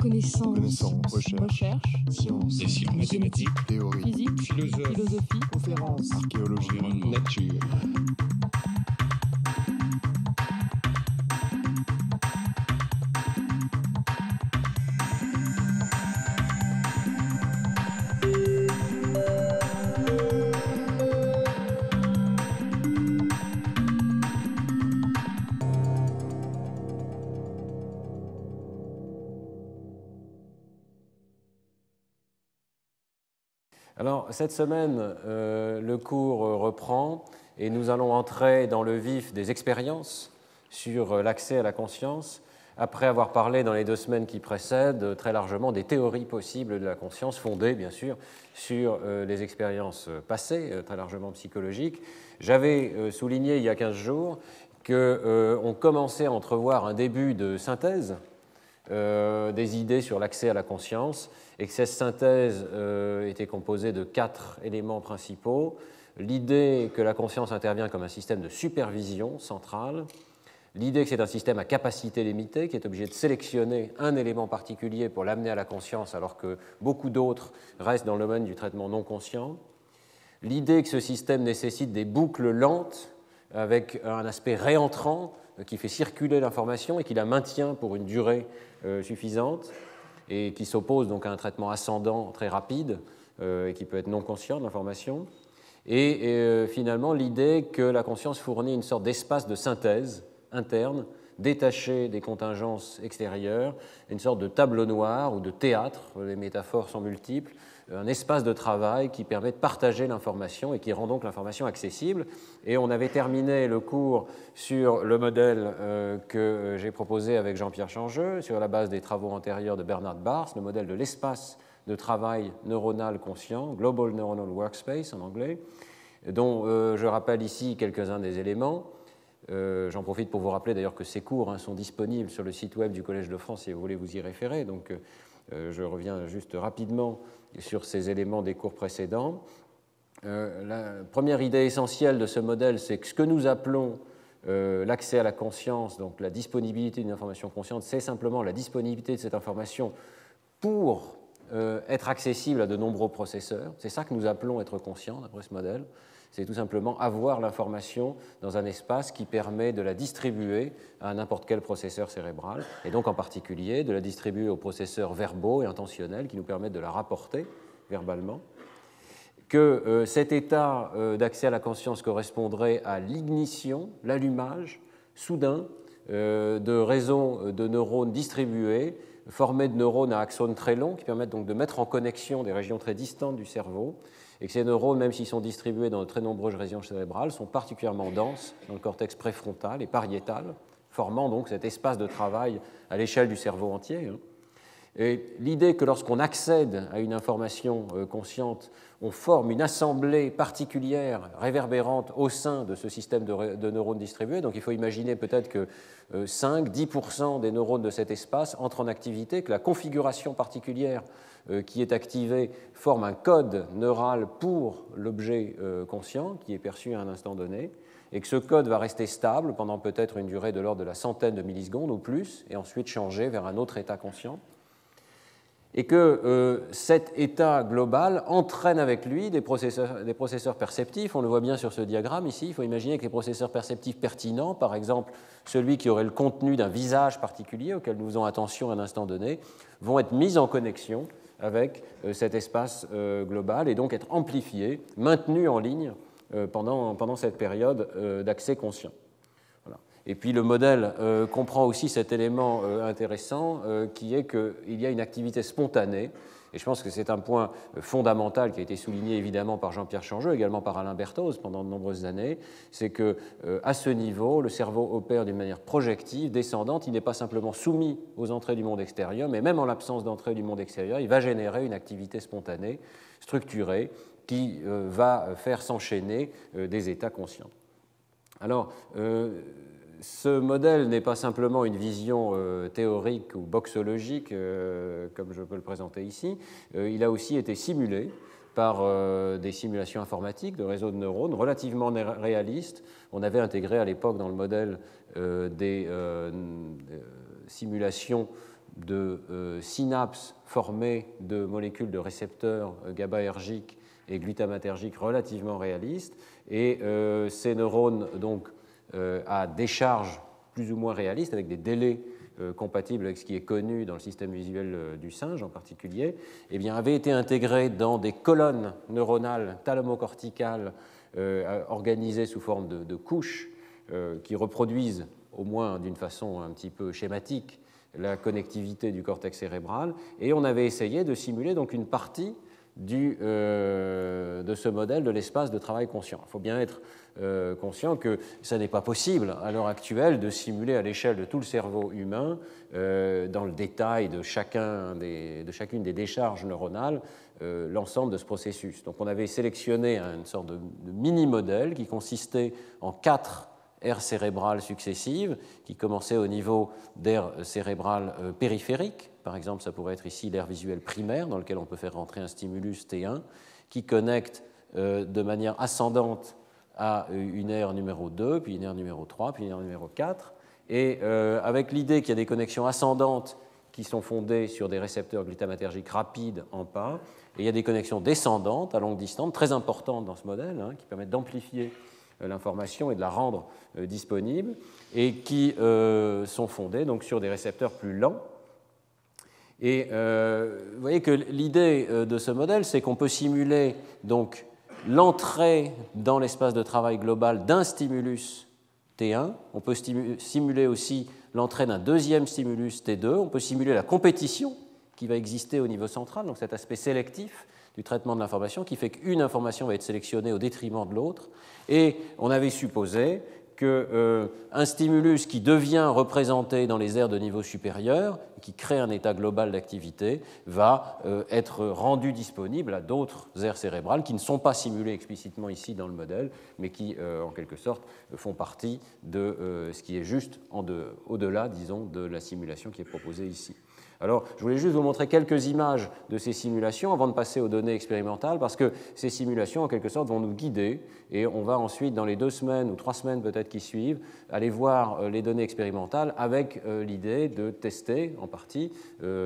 Connaissance, recherche, sciences, mathématiques, théorie, physique, philosophie, conférences, archéologie, nature. Alors, cette semaine, le cours reprend et nous allons entrer dans le vif des expériences sur l'accès à la conscience, après avoir parlé dans les 2 semaines qui précèdent très largement des théories possibles de la conscience, fondées bien sûr sur les expériences passées, très largement psychologiques. J'avais souligné il y a 15 jours qu'on commençait à entrevoir un début de synthèse des idées sur l'accès à la conscience, et que cette synthèse était composée de 4 éléments principaux. L'idée que la conscience intervient comme un système de supervision centrale, l'idée que c'est un système à capacité limitée, qui est obligé de sélectionner un élément particulier pour l'amener à la conscience, alors que beaucoup d'autres restent dans le domaine du traitement non conscient, l'idée que ce système nécessite des boucles lentes, avec un aspect réentrant qui fait circuler l'information et qui la maintient pour une durée suffisante, et qui s'oppose donc à un traitement ascendant très rapide et qui peut être non conscient de l'information. Et finalement, l'idée que la conscience fournit une sorte d'espace de synthèse interne, détaché des contingences extérieures, une sorte de tableau noir ou de théâtre, les métaphores sont multiples, un espace de travail qui permet de partager l'information et qui rend donc l'information accessible. Et on avait terminé le cours sur le modèle que j'ai proposé avec Jean-Pierre Changeux, sur la base des travaux antérieurs de Bernard Baars, le modèle de l'espace de travail neuronal conscient, Global Neuronal Workspace en anglais, dont je rappelle ici quelques-uns des éléments. J'en profite pour vous rappeler d'ailleurs que ces cours sont disponibles sur le site web du Collège de France si vous voulez vous y référer. Donc je reviens juste rapidement sur ces éléments des cours précédents. La première idée essentielle de ce modèle, c'est que ce que nous appelons l'accès à la conscience, donc la disponibilité d'une information consciente, c'est simplement la disponibilité de cette information pour être accessible à de nombreux processeurs. C'est ça que nous appelons être conscient, d'après ce modèle. C'est tout simplement avoir l'information dans un espace qui permet de la distribuer à n'importe quel processeur cérébral, et donc en particulier de la distribuer aux processeurs verbaux et intentionnels qui nous permettent de la rapporter verbalement, que cet état d'accès à la conscience correspondrait à l'ignition, l'allumage soudain de réseaux de neurones distribués, formés de neurones à axones très longs, qui permettent donc de mettre en connexion des régions très distantes du cerveau, et que ces neurones, même s'ils sont distribués dans de très nombreuses régions cérébrales, sont particulièrement denses dans le cortex préfrontal et pariétal, formant donc cet espace de travail à l'échelle du cerveau entier. Et l'idée que lorsqu'on accède à une information consciente, on forme une assemblée particulière, réverbérante au sein de ce système de neurones distribués. Donc il faut imaginer peut-être que 5-10% des neurones de cet espace entrent en activité, que la configuration particulière qui est activée forme un code neural pour l'objet conscient qui est perçu à un instant donné, et que ce code va rester stable pendant peut-être une durée de l'ordre de la centaine de millisecondes ou plus, et ensuite changer vers un autre état conscient, et que cet état global entraîne avec lui des processeurs perceptifs. On le voit bien sur ce diagramme ici. Il faut imaginer que les processeurs perceptifs pertinents, par exemple celui qui aurait le contenu d'un visage particulier auquel nous faisons attention à un instant donné, vont être mis en connexion avec cet espace global et donc être amplifiés, maintenus en ligne pendant cette période d'accès conscient. Et puis le modèle comprend aussi cet élément intéressant qui est qu'il y a une activité spontanée, et je pense que c'est un point fondamental qui a été souligné évidemment par Jean-Pierre Changeux, également par Alain Berthoz pendant de nombreuses années, c'est qu'à ce niveau, le cerveau opère d'une manière projective, descendante, il n'est pas simplement soumis aux entrées du monde extérieur, mais même en l'absence d'entrée du monde extérieur, il va générer une activité spontanée, structurée, qui va faire s'enchaîner des états conscients. Alors, ce modèle n'est pas simplement une vision théorique ou boxologique, comme je peux le présenter ici. Il a aussi été simulé par des simulations informatiques de réseaux de neurones relativement réalistes. On avait intégré à l'époque dans le modèle des simulations de synapses formées de molécules de récepteurs GABAergiques et glutamatergiques relativement réalistes. Et ces neurones, donc, à décharge plus ou moins réaliste, avec des délais compatibles avec ce qui est connu dans le système visuel du singe en particulier, eh bien, avaient été intégrés dans des colonnes neuronales thalamocorticales organisées sous forme de couches qui reproduisent, au moins d'une façon un petit peu schématique, la connectivité du cortex cérébral. Et on avait essayé de simuler donc une partie de ce modèle de l'espace de travail conscient. Il faut bien être conscient que ça n'est pas possible à l'heure actuelle de simuler à l'échelle de tout le cerveau humain, dans le détail de chacune des décharges neuronales, l'ensemble de ce processus. Donc on avait sélectionné une sorte de mini-modèle qui consistait en 4 aires cérébrales successives, qui commençaient au niveau d'aires cérébrales périphériques. Par exemple, ça pourrait être ici l'aire visuelle primaire, dans lequel on peut faire rentrer un stimulus T1, qui connecte de manière ascendante à une aire numéro 2, puis une aire numéro 3, puis une aire numéro 4. Et avec l'idée qu'il y a des connexions ascendantes qui sont fondées sur des récepteurs glutamatergiques rapides en pas, et il y a des connexions descendantes à longue distance, très importantes dans ce modèle, qui permettent d'amplifier l'information et de la rendre disponible, et qui sont fondées donc, sur des récepteurs plus lents. Et vous voyez que l'idée de ce modèle, c'est qu'on peut simuler donc l'entrée dans l'espace de travail global d'un stimulus T1, on peut simuler aussi l'entrée d'un deuxième stimulus T2, on peut simuler la compétition qui va exister au niveau central, donc cet aspect sélectif du traitement de l'information qui fait qu'une information va être sélectionnée au détriment de l'autre. Et on avait supposé qu'un stimulus qui devient représenté dans les aires de niveau supérieur, qui crée un état global d'activité, va être rendu disponible à d'autres aires cérébrales qui ne sont pas simulées explicitement ici dans le modèle, mais qui, en quelque sorte, font partie de ce qui est juste au-delà, disons, de la simulation qui est proposée ici. Alors, je voulais juste vous montrer quelques images de ces simulations avant de passer aux données expérimentales, parce que ces simulations, en quelque sorte, vont nous guider, et on va ensuite, dans les 2 semaines ou 3 semaines peut-être qui suivent, aller voir les données expérimentales avec l'idée de tester, en partie,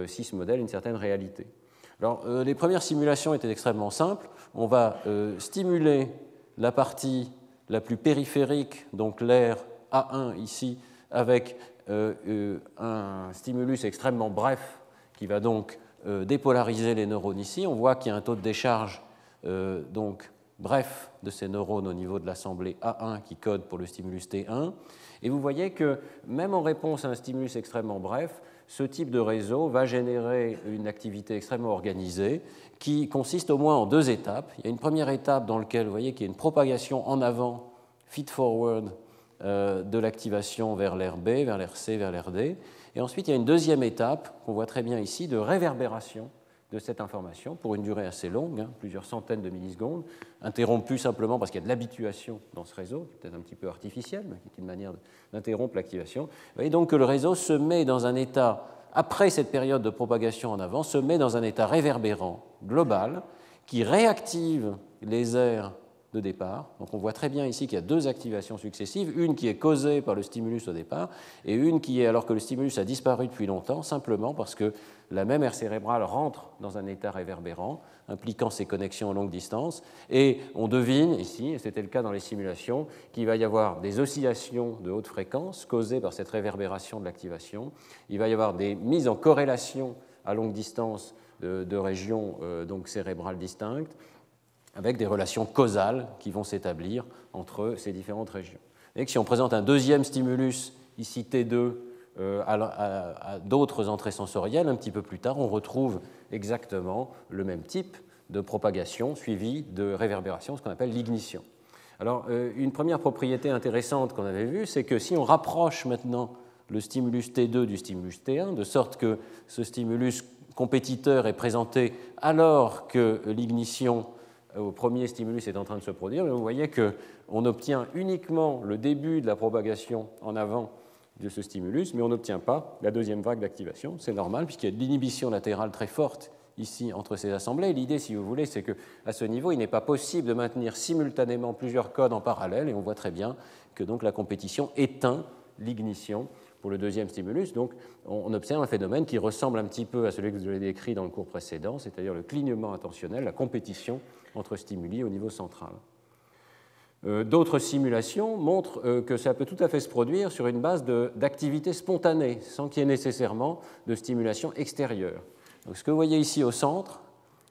si ce modèle a une certaine réalité. Alors, les premières simulations étaient extrêmement simples. On va stimuler la partie la plus périphérique, donc l'aire A1 ici, avec un stimulus extrêmement bref qui va donc dépolariser les neurones ici. On voit qu'il y a un taux de décharge donc bref de ces neurones au niveau de l'assemblée A1 qui code pour le stimulus T1. Et vous voyez que même en réponse à un stimulus extrêmement bref, ce type de réseau va générer une activité extrêmement organisée qui consiste au moins en 2 étapes. Il y a une première étape dans laquelle vous voyez qu'il y a une propagation en avant, feed-forward, de l'activation vers l'aire B, vers l'aire C, vers l'aire D. Et ensuite, il y a une deuxième étape, qu'on voit très bien ici, de réverbération de cette information pour une durée assez longue, plusieurs centaines de millisecondes, interrompue simplement parce qu'il y a de l'habituation dans ce réseau, qui est peut-être un petit peu artificielle, mais qui est une manière d'interrompre l'activation. Vous voyez donc que le réseau se met dans un état, après cette période de propagation en avant, se met dans un état réverbérant global qui réactive les aires de départ. Donc on voit très bien ici qu'il y a 2 activations successives, une qui est causée par le stimulus au départ et une qui est alors que le stimulus a disparu depuis longtemps, simplement parce que la même aire cérébrale rentre dans un état réverbérant, impliquant ces connexions à longue distance, et on devine ici, et c'était le cas dans les simulations, qu'il va y avoir des oscillations de haute fréquence causées par cette réverbération de l'activation, il va y avoir des mises en corrélation à longue distance de régions donc cérébrales distinctes, avec des relations causales qui vont s'établir entre ces différentes régions. Et que si on présente un deuxième stimulus, ici T2, à d'autres entrées sensorielles, un petit peu plus tard, on retrouve exactement le même type de propagation suivie de réverbération, ce qu'on appelle l'ignition. Alors, une première propriété intéressante qu'on avait vue, c'est que si on rapproche maintenant le stimulus T2 du stimulus T1, de sorte que ce stimulus compétiteur est présenté alors que l'ignition au premier stimulus est en train de se produire, vous voyez qu'on obtient uniquement le début de la propagation en avant de ce stimulus, mais on n'obtient pas la deuxième vague d'activation. C'est normal, puisqu'il y a de l'inhibition latérale très forte ici entre ces assemblées. L'idée, si vous voulez, c'est qu'à ce niveau, il n'est pas possible de maintenir simultanément plusieurs codes en parallèle, et on voit très bien que donc la compétition éteint l'ignition pour le deuxième stimulus. Donc, on observe un phénomène qui ressemble un petit peu à celui que je vous ai décrit dans le cours précédent, c'est-à-dire le clignement attentionnel, la compétition entre stimuli au niveau central. D'autres simulations montrent que ça peut tout à fait se produire sur une base d'activité spontanée, sans qu'il y ait nécessairement de stimulation extérieure. Donc, ce que vous voyez ici au centre,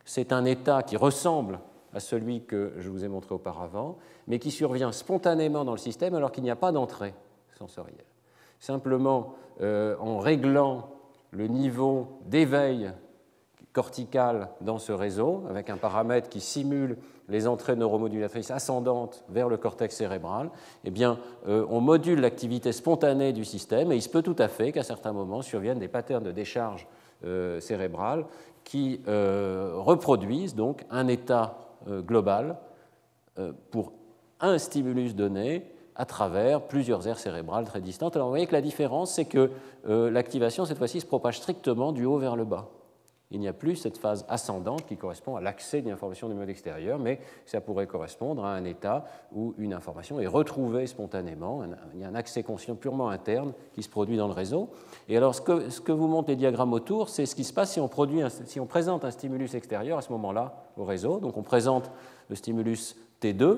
c'est un état qui ressemble à celui que je vous ai montré auparavant, mais qui survient spontanément dans le système alors qu'il n'y a pas d'entrée sensorielle. Simplement, en réglant le niveau d'éveil cortical dans ce réseau, avec un paramètre qui simule les entrées neuromodulatrices ascendantes vers le cortex cérébral, eh bien, on module l'activité spontanée du système et il se peut tout à fait qu'à certains moments surviennent des patterns de décharge cérébrale qui reproduisent donc un état global pour un stimulus donné à travers plusieurs aires cérébrales très distantes. Alors vous voyez que la différence, c'est que l'activation, cette fois-ci, se propage strictement du haut vers le bas. Il n'y a plus cette phase ascendante qui correspond à l'accès d'une information du monde extérieur, mais ça pourrait correspondre à un état où une information est retrouvée spontanément. Il y a un accès conscient purement interne qui se produit dans le réseau. Et alors, ce que vous montrent les diagrammes autour, c'est ce qui se passe si on présente un stimulus extérieur à ce moment-là au réseau. Donc, on présente le stimulus T2.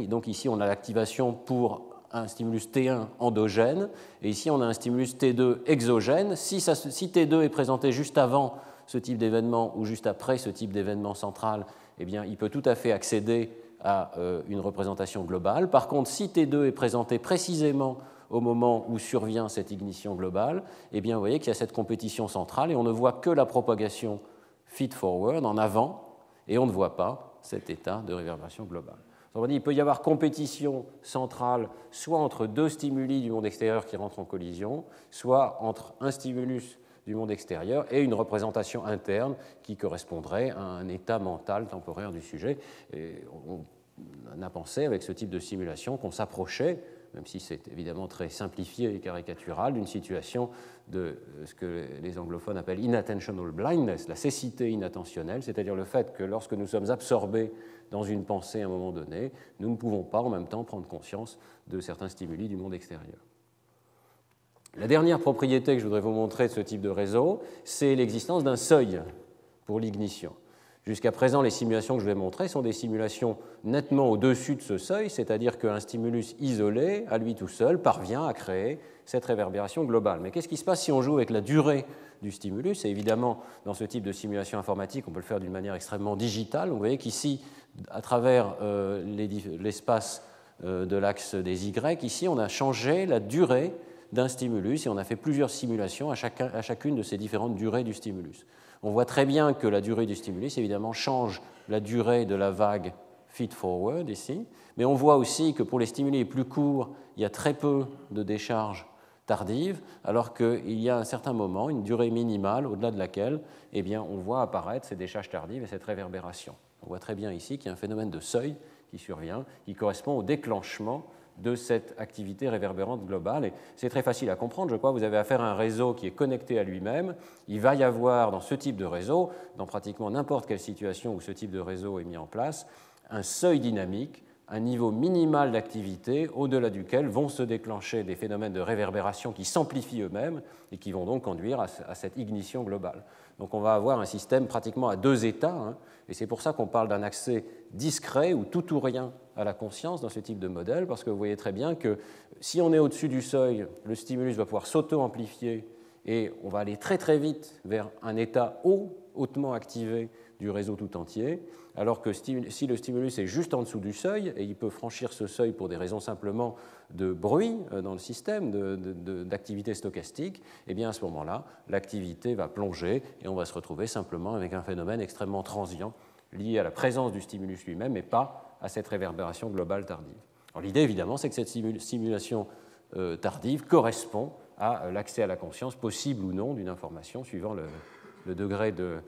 Donc, ici, on a l'activation pour un stimulus T1 endogène, et ici on a un stimulus T2 exogène. Si T2 est présenté juste avant ce type d'événement ou juste après ce type d'événement central, eh bien, il peut tout à fait accéder à une représentation globale. Par contre, si T2 est présenté précisément au moment où survient cette ignition globale, eh bien, vous voyez qu'il y a cette compétition centrale et on ne voit que la propagation feed-forward en avant et on ne voit pas cet état de réverbération globale. Il peut y avoir compétition centrale soit entre deux stimuli du monde extérieur qui rentrent en collision, soit entre un stimulus du monde extérieur et une représentation interne qui correspondrait à un état mental temporaire du sujet. Et on a pensé avec ce type de simulation qu'on s'approchait, même si c'est évidemment très simplifié et caricatural, d'une situation de ce que les anglophones appellent inattentional blindness, la cécité inattentionnelle, c'est-à-dire le fait que lorsque nous sommes absorbés dans une pensée à un moment donné, nous ne pouvons pas en même temps prendre conscience de certains stimuli du monde extérieur. La dernière propriété que je voudrais vous montrer de ce type de réseau, c'est l'existence d'un seuil pour l'ignition. Jusqu'à présent, les simulations que je vais montrer sont des simulations nettement au-dessus de ce seuil, c'est-à-dire qu'un stimulus isolé, à lui tout seul, parvient à créer cette réverbération globale. Mais qu'est-ce qui se passe si on joue avec la durée du stimulus? Et évidemment, dans ce type de simulation informatique, on peut le faire d'une manière extrêmement digitale. Vous voyez qu'ici, à travers l'espace de l'axe des Y, ici, on a changé la durée d'un stimulus et on a fait plusieurs simulations à chacune de ces différentes durées du stimulus. On voit très bien que la durée du stimulus, évidemment, change la durée de la vague feed-forward ici, mais on voit aussi que pour les stimuli les plus courts, il y a très peu de décharge tardive, alors qu'il y a à un certain moment une durée minimale au-delà de laquelle eh bien, on voit apparaître ces décharges tardives et cette réverbération. On voit très bien ici qu'il y a un phénomène de seuil qui survient, qui correspond au déclenchement de cette activité réverbérante globale. Et c'est très facile à comprendre, je crois. Vous avez affaire à un réseau qui est connecté à lui-même. Il va y avoir dans ce type de réseau, dans pratiquement n'importe quelle situation où ce type de réseau est mis en place, un seuil dynamique, un niveau minimal d'activité au-delà duquel vont se déclencher des phénomènes de réverbération qui s'amplifient eux-mêmes et qui vont donc conduire à cette ignition globale. Donc on va avoir un système pratiquement à deux états, et c'est pour ça qu'on parle d'un accès discret ou tout ou rien à la conscience dans ce type de modèle, parce que vous voyez très bien que si on est au-dessus du seuil, le stimulus va pouvoir s'auto-amplifier et on va aller très très vite vers un état hautement activé du réseau tout entier, alors que si le stimulus est juste en dessous du seuil, et il peut franchir ce seuil pour des raisons simplement de bruit dans le système, d'activité stochastique, eh bien à ce moment-là, l'activité va plonger et on va se retrouver simplement avec un phénomène extrêmement transient lié à la présence du stimulus lui-même et pas à cette réverbération globale tardive. Alors, l'idée, évidemment, c'est que cette simulation tardive correspond à l'accès à la conscience, possible ou non, d'une information suivant le degré de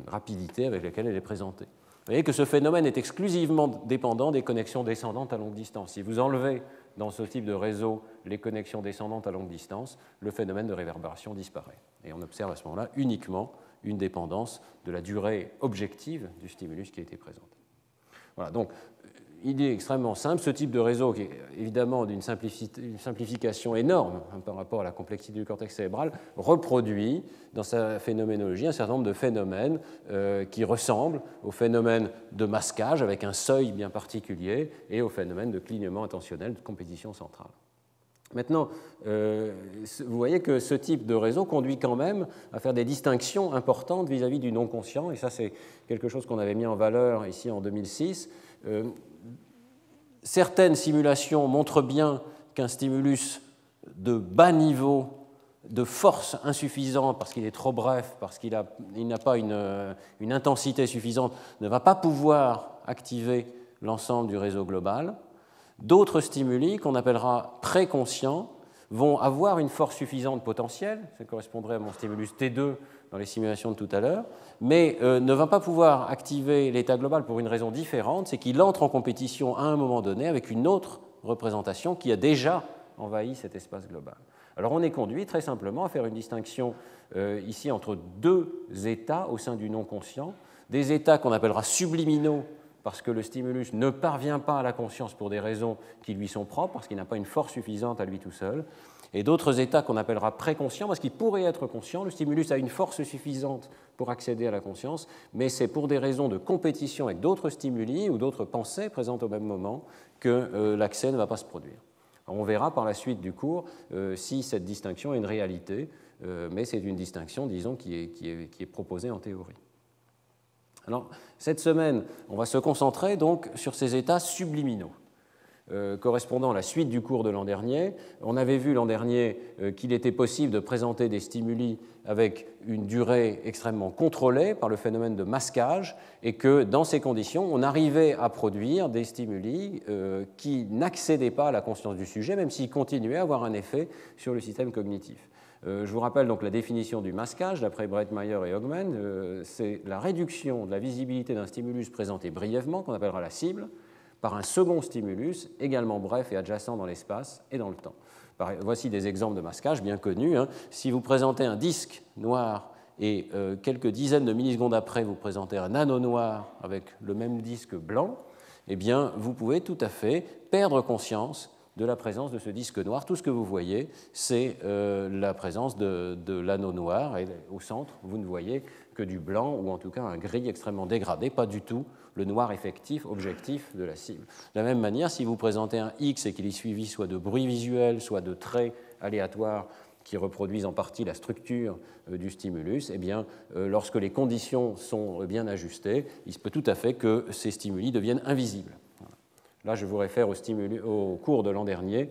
rapidité avec laquelle elle est présentée. Vous voyez que ce phénomène est exclusivement dépendant des connexions descendantes à longue distance. Si vous enlevez dans ce type de réseau les connexions descendantes à longue distance, le phénomène de réverbération disparaît. Et on observe à ce moment-là uniquement une dépendance de la durée objective du stimulus qui a été présenté. Voilà, donc idée extrêmement simple. Ce type de réseau, qui est évidemment d'une simplification énorme par rapport à la complexité du cortex cérébral, reproduit dans sa phénoménologie un certain nombre de phénomènes qui ressemblent aux phénomènes de masquage avec un seuil bien particulier et aux phénomènes de clignement intentionnel de compétition centrale. Maintenant, vous voyez que ce type de réseau conduit quand même à faire des distinctions importantes vis-à-vis du non-conscient, et ça c'est quelque chose qu'on avait mis en valeur ici en 2006. Certaines simulations montrent bien qu'un stimulus de bas niveau, de force insuffisante, parce qu'il est trop bref, parce qu'il n'a pas une intensité suffisante, ne va pas pouvoir activer l'ensemble du réseau global. D'autres stimuli, qu'on appellera préconscients, vont avoir une force suffisante potentielle, ça correspondrait à mon stimulus T2 dans les simulations de tout à l'heure, mais ne va pas pouvoir activer l'état global pour une raison différente, c'est qu'il entre en compétition à un moment donné avec une autre représentation qui a déjà envahi cet espace global. Alors on est conduit très simplement à faire une distinction ici entre deux états au sein du non-conscient, des états qu'on appellera subliminaux, parce que le stimulus ne parvient pas à la conscience pour des raisons qui lui sont propres, parce qu'il n'a pas une force suffisante à lui tout seul, et d'autres états qu'on appellera préconscients, parce qu'il pourrait être conscient, le stimulus a une force suffisante pour accéder à la conscience, mais c'est pour des raisons de compétition avec d'autres stimuli ou d'autres pensées présentes au même moment que l'accès ne va pas se produire. Alors, on verra par la suite du cours si cette distinction est une réalité, mais c'est une distinction, disons, qui est proposée en théorie. Alors, cette semaine, on va se concentrer donc sur ces états subliminaux, correspondant à la suite du cours de l'an dernier. On avait vu l'an dernier qu'il était possible de présenter des stimuli avec une durée extrêmement contrôlée par le phénomène de masquage et que, dans ces conditions, on arrivait à produire des stimuli qui n'accédaient pas à la conscience du sujet, même s'ils continuaient à avoir un effet sur le système cognitif. Je vous rappelle donc la définition du masquage, d'après Breitmeyer et Hogman, c'est la réduction de la visibilité d'un stimulus présenté brièvement, qu'on appellera la cible, par un second stimulus, également bref et adjacent dans l'espace et dans le temps. Voici des exemples de masquage bien connus. Si vous présentez un disque noir et quelques dizaines de millisecondes après, vous présentez un anneau noir avec le même disque blanc, eh bien, vous pouvez tout à fait perdre conscience de la présence de ce disque noir. Tout ce que vous voyez, c'est la présence de l'anneau noir, et au centre, vous ne voyez que du blanc, ou en tout cas un gris extrêmement dégradé, pas du tout le noir effectif, objectif de la cible. De la même manière, si vous présentez un X et qu'il est suivi soit de bruit visuel, soit de traits aléatoires qui reproduisent en partie la structure du stimulus, eh bien, lorsque les conditions sont bien ajustées, il se peut tout à fait que ces stimuli deviennent invisibles. Là, je vous réfère au cours de l'an dernier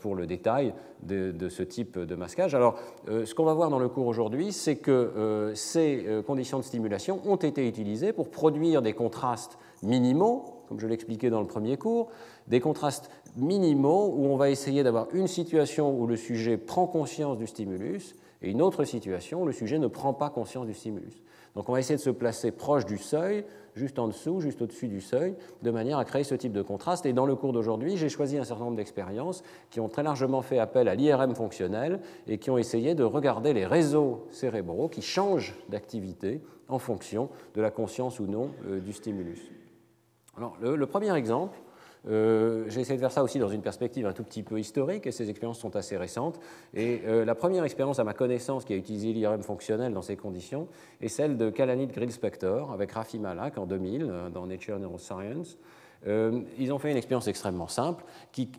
pour le détail de ce type de masquage. Alors, ce qu'on va voir dans le cours aujourd'hui, c'est que ces conditions de stimulation ont été utilisées pour produire des contrastes minimaux, comme je l'expliquais dans le premier cours, des contrastes minimaux où on va essayer d'avoir une situation où le sujet prend conscience du stimulus et une autre situation où le sujet ne prend pas conscience du stimulus. Donc on va essayer de se placer proche du seuil, juste en dessous, juste au-dessus du seuil, de manière à créer ce type de contraste. Et dans le cours d'aujourd'hui, j'ai choisi un certain nombre d'expériences qui ont très largement fait appel à l'IRM fonctionnel et qui ont essayé de regarder les réseaux cérébraux qui changent d'activité en fonction de la conscience ou non du stimulus. Alors, le premier exemple, j'ai essayé de faire ça aussi dans une perspective un tout petit peu historique, et ces expériences sont assez récentes. Et la première expérience, à ma connaissance, qui a utilisé l'IRM fonctionnel dans ces conditions, est celle de Kalanit-Grill-Spector avec Rafi Malak en 2000 dans Nature Neuroscience. Ils ont fait une expérience extrêmement simple,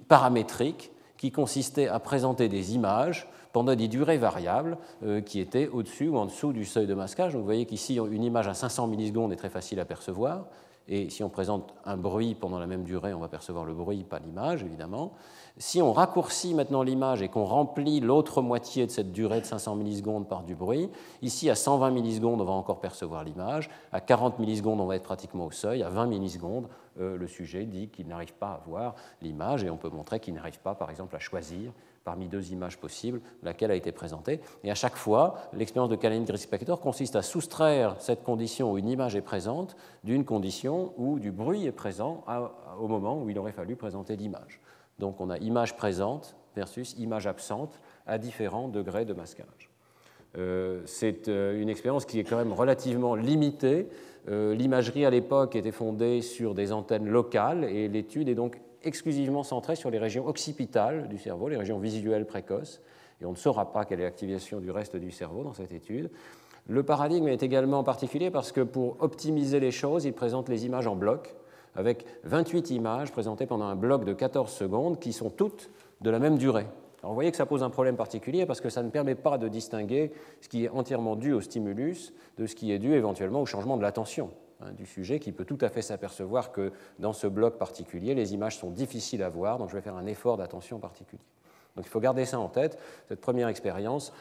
paramétrique, qui consistait à présenter des images pendant des durées variables qui étaient au-dessus ou en dessous du seuil de masquage. Donc vous voyez qu'ici, une image à 500 millisecondes est très facile à percevoir. Et si on présente un bruit pendant la même durée, on va percevoir le bruit, pas l'image, évidemment. Si on raccourcit maintenant l'image et qu'on remplit l'autre moitié de cette durée de 500 millisecondes par du bruit, ici, à 120 millisecondes, on va encore percevoir l'image. À 40 millisecondes, on va être pratiquement au seuil. À 20 millisecondes, le sujet dit qu'il n'arrive pas à voir l'image et on peut montrer qu'il n'arrive pas, par exemple, à choisir parmi deux images possibles, laquelle a été présentée. Et à chaque fois, l'expérience de Kalanit-Grill-Spector consiste à soustraire cette condition où une image est présente d'une condition où du bruit est présent au moment où il aurait fallu présenter l'image. Donc on a image présente versus image absente à différents degrés de masquage. C'est une expérience qui est quand même relativement limitée. L'imagerie à l'époque était fondée sur des antennes locales et l'étude est donc exclusivement centrée sur les régions occipitales du cerveau, les régions visuelles précoces, et on ne saura pas quelle est l'activation du reste du cerveau dans cette étude. Le paradigme est également particulier parce que pour optimiser les choses, il présente les images en bloc, avec 28 images présentées pendant un bloc de 14 secondes qui sont toutes de la même durée. Alors vous voyez que ça pose un problème particulier parce que ça ne permet pas de distinguer ce qui est entièrement dû au stimulus de ce qui est dû éventuellement au changement de l'attention du sujet, qui peut tout à fait s'apercevoir que dans ce bloc particulier, les images sont difficiles à voir, donc je vais faire un effort d'attention particulier. Donc il faut garder ça en tête. Cette première expérience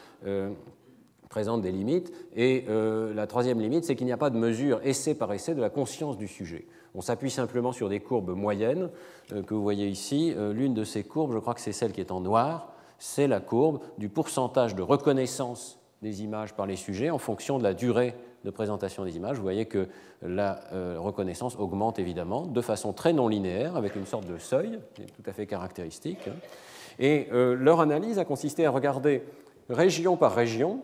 présente des limites. Et la troisième limite, c'est qu'il n'y a pas de mesure essai par essai de la conscience du sujet. On s'appuie simplement sur des courbes moyennes que vous voyez ici. L'une de ces courbes, je crois que c'est celle qui est en noir, c'est la courbe du pourcentage de reconnaissance des images par les sujets en fonction de la durée de présentation des images. Vous voyez que la reconnaissance augmente évidemment de façon très non linéaire, avec une sorte de seuil qui est tout à fait caractéristique. Et leur analyse a consisté à regarder région par région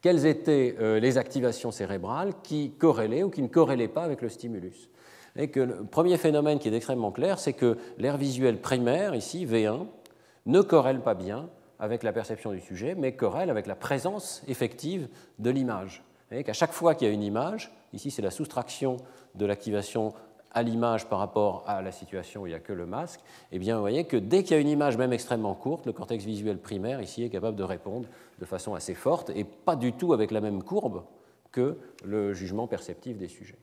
quelles étaient les activations cérébrales qui corrélaient ou qui ne corrélaient pas avec le stimulus. Et que le premier phénomène qui est extrêmement clair, c'est que l'aire visuelle primaire, ici, V1, ne corrèle pas bien avec la perception du sujet, mais corrèle avec la présence effective de l'image. Vous voyez qu'à chaque fois qu'il y a une image, ici c'est la soustraction de l'activation à l'image par rapport à la situation où il n'y a que le masque, eh bien vous voyez que dès qu'il y a une image même extrêmement courte, le cortex visuel primaire ici est capable de répondre de façon assez forte et pas du tout avec la même courbe que le jugement perceptif des sujets.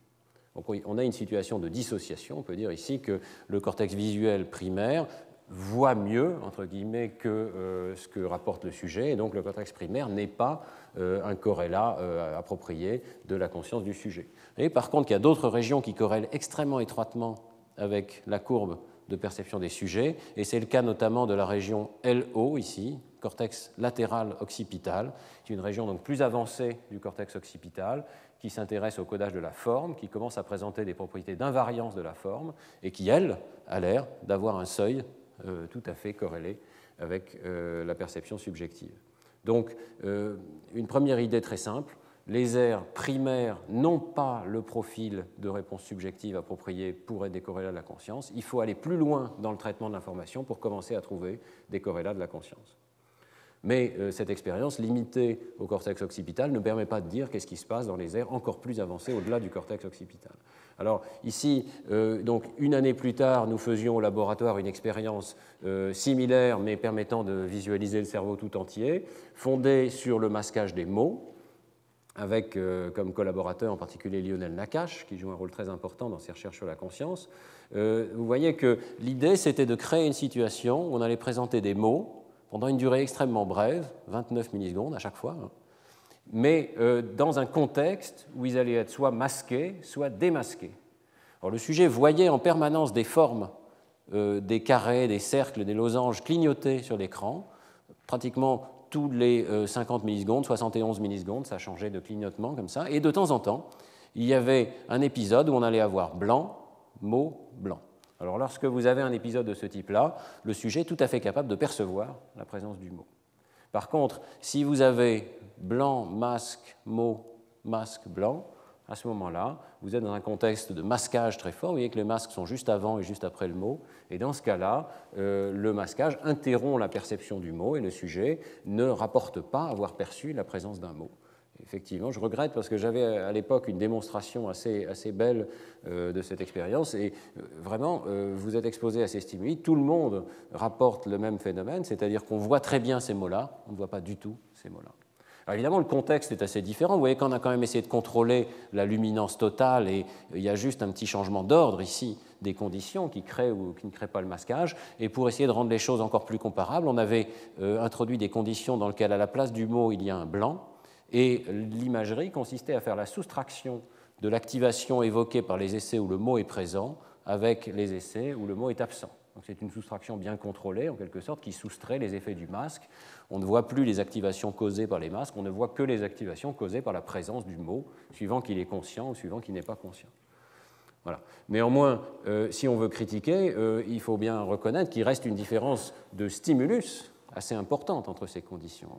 Donc on a une situation de dissociation, on peut dire ici que le cortex visuel primaire voit mieux, entre guillemets, que ce que rapporte le sujet, et donc le cortex primaire n'est pas un corrélat approprié de la conscience du sujet. Et par contre, il y a d'autres régions qui corrèlent extrêmement étroitement avec la courbe de perception des sujets, et c'est le cas notamment de la région LO, ici, cortex latéral occipital, qui est une région donc plus avancée du cortex occipital, qui s'intéresse au codage de la forme, qui commence à présenter des propriétés d'invariance de la forme, et qui, elle, a l'air d'avoir un seuil tout à fait corrélé avec la perception subjective. Donc, une première idée très simple, les aires primaires n'ont pas le profil de réponse subjective approprié pour être des corrélats de la conscience. Il faut aller plus loin dans le traitement de l'information pour commencer à trouver des corrélats de la conscience. Mais cette expérience limitée au cortex occipital ne permet pas de dire qu'est-ce qui se passe dans les aires encore plus avancées au-delà du cortex occipital. Alors ici, donc une année plus tard, nous faisions au laboratoire une expérience similaire mais permettant de visualiser le cerveau tout entier, fondée sur le masquage des mots, avec comme collaborateur en particulier Lionel Nakache, qui joue un rôle très important dans ses recherches sur la conscience. Vous voyez que l'idée, c'était de créer une situation où on allait présenter des mots pendant une durée extrêmement brève, 29 millisecondes à chaque fois, mais dans un contexte où ils allaient être soit masqués, soit démasqués. Alors, le sujet voyait en permanence des formes, des carrés, des cercles, des losanges clignoter sur l'écran, pratiquement tous les 50 millisecondes, 71 millisecondes, ça changeait de clignotement comme ça, et de temps en temps, il y avait un épisode où on allait avoir blanc, mot, blanc. Alors lorsque vous avez un épisode de ce type-là, le sujet est tout à fait capable de percevoir la présence du mot. Par contre, si vous avez blanc, masque, mot, masque, blanc, à ce moment-là, vous êtes dans un contexte de masquage très fort. Vous voyez que les masques sont juste avant et juste après le mot. Et dans ce cas-là, le masquage interrompt la perception du mot et le sujet ne rapporte pas avoir perçu la présence d'un mot. Effectivement, je regrette parce que j'avais à l'époque une démonstration assez belle de cette expérience et vraiment, vous êtes exposé à ces stimuli, tout le monde rapporte le même phénomène, c'est-à-dire qu'on voit très bien ces mots-là, on ne voit pas du tout ces mots-là. Alors évidemment, le contexte est assez différent. Vous voyez qu'on a quand même essayé de contrôler la luminance totale et il y a juste un petit changement d'ordre ici des conditions qui créent ou qui ne créent pas le masquage. Et pour essayer de rendre les choses encore plus comparables, on avait introduit des conditions dans lesquelles à la place du mot, il y a un blanc. Et l'imagerie consistait à faire la soustraction de l'activation évoquée par les essais où le mot est présent avec les essais où le mot est absent. Donc c'est une soustraction bien contrôlée, en quelque sorte, qui soustrait les effets du masque. On ne voit plus les activations causées par les masques, on ne voit que les activations causées par la présence du mot, suivant qu'il est conscient ou suivant qu'il n'est pas conscient. Voilà. Néanmoins, si on veut critiquer, il faut bien reconnaître qu'il reste une différence de stimulus assez importante entre ces conditions.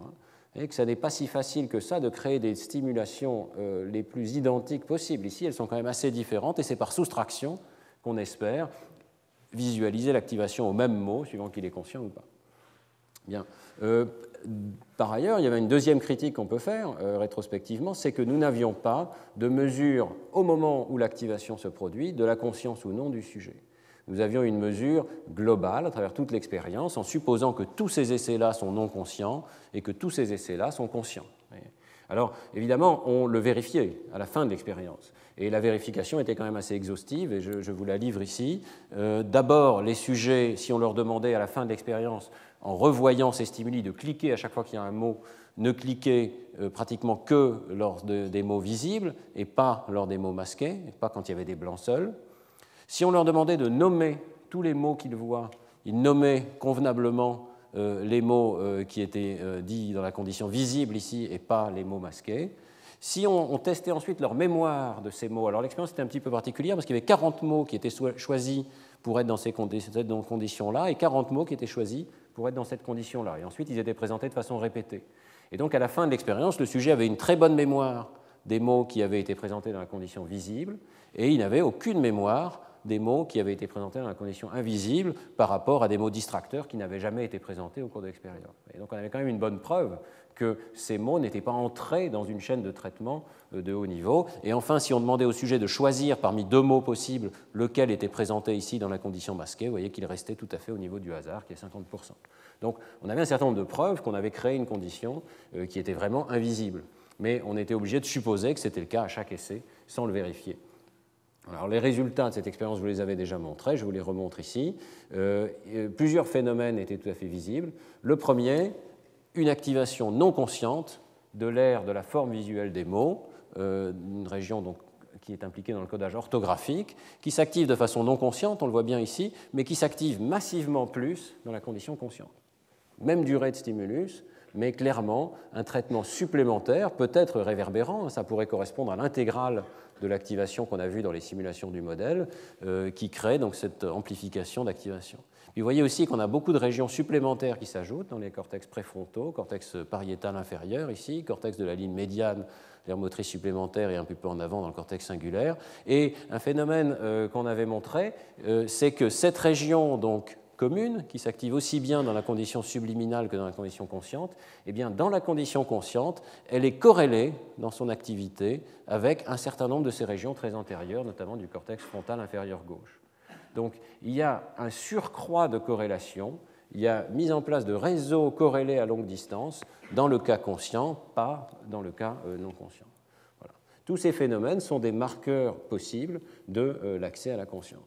Et que ça n'est pas si facile que ça de créer des stimulations les plus identiques possibles. Ici, elles sont quand même assez différentes, et c'est par soustraction qu'on espère visualiser l'activation au même mot, suivant qu'il est conscient ou pas. Bien. Par ailleurs, il y avait une deuxième critique qu'on peut faire rétrospectivement, c'est que nous n'avions pas de mesure au moment où l'activation se produit de la conscience ou non du sujet. Nous avions une mesure globale à travers toute l'expérience en supposant que tous ces essais-là sont non conscients et que tous ces essais-là sont conscients. Alors, évidemment, on le vérifiait à la fin de l'expérience. Et la vérification était quand même assez exhaustive, et je vous la livre ici. D'abord, les sujets, si on leur demandait à la fin de l'expérience, en revoyant ces stimuli, de cliquer à chaque fois qu'il y a un mot, ne cliquer pratiquement que lors des mots visibles, et pas lors des mots masqués, et pas quand il y avait des blancs seuls. Si on leur demandait de nommer tous les mots qu'ils voient, ils nommaient convenablement les mots qui étaient dits dans la condition visible ici et pas les mots masqués. Si on testait ensuite leur mémoire de ces mots, alors l'expérience était un petit peu particulière parce qu'il y avait 40 mots qui étaient choisis pour être dans ces conditions-là et 40 mots qui étaient choisis pour être dans cette condition-là. Et ensuite, ils étaient présentés de façon répétée. Et donc, à la fin de l'expérience, le sujet avait une très bonne mémoire des mots qui avaient été présentés dans la condition visible et il n'avait aucune mémoire des mots qui avaient été présentés dans la condition invisible par rapport à des mots distracteurs qui n'avaient jamais été présentés au cours de l'expérience. Et donc on avait quand même une bonne preuve que ces mots n'étaient pas entrés dans une chaîne de traitement de haut niveau. Et enfin, si on demandait au sujet de choisir parmi deux mots possibles lequel était présenté ici dans la condition masquée, vous voyez qu'il restait tout à fait au niveau du hasard, qui est 50%. Donc on avait un certain nombre de preuves qu'on avait créé une condition qui était vraiment invisible. Mais on était obligé de supposer que c'était le cas à chaque essai, sans le vérifier. Alors, les résultats de cette expérience, je vous les avais déjà montrés, je vous les remontre ici. Plusieurs phénomènes étaient tout à fait visibles. Le premier, une activation non consciente de l'aire de la forme visuelle des mots, une région donc, qui est impliquée dans le codage orthographique, qui s'active de façon non consciente, on le voit bien ici, mais qui s'active massivement plus dans la condition consciente. Même durée de stimulus, mais clairement un traitement supplémentaire, peut-être réverbérant, ça pourrait correspondre à l'intégrale de l'activation qu'on a vue dans les simulations du modèle, qui crée donc cette amplification d'activation. Puis vous voyez aussi qu'on a beaucoup de régions supplémentaires qui s'ajoutent dans les cortex préfrontaux, cortex pariétal inférieur ici, cortex de la ligne médiane, l'aire motrice supplémentaire et un peu plus en avant dans le cortex singulaire. Et un phénomène qu'on avait montré, c'est que cette région donc commune, qui s'active aussi bien dans la condition subliminale que dans la condition consciente, eh bien, dans la condition consciente, elle est corrélée dans son activité avec un certain nombre de ces régions très antérieures, notamment du cortex frontal inférieur gauche. Donc, il y a un surcroît de corrélation, il y a mise en place de réseaux corrélés à longue distance dans le cas conscient, pas dans le cas non conscient. Voilà. Tous ces phénomènes sont des marqueurs possibles de l'accès à la conscience.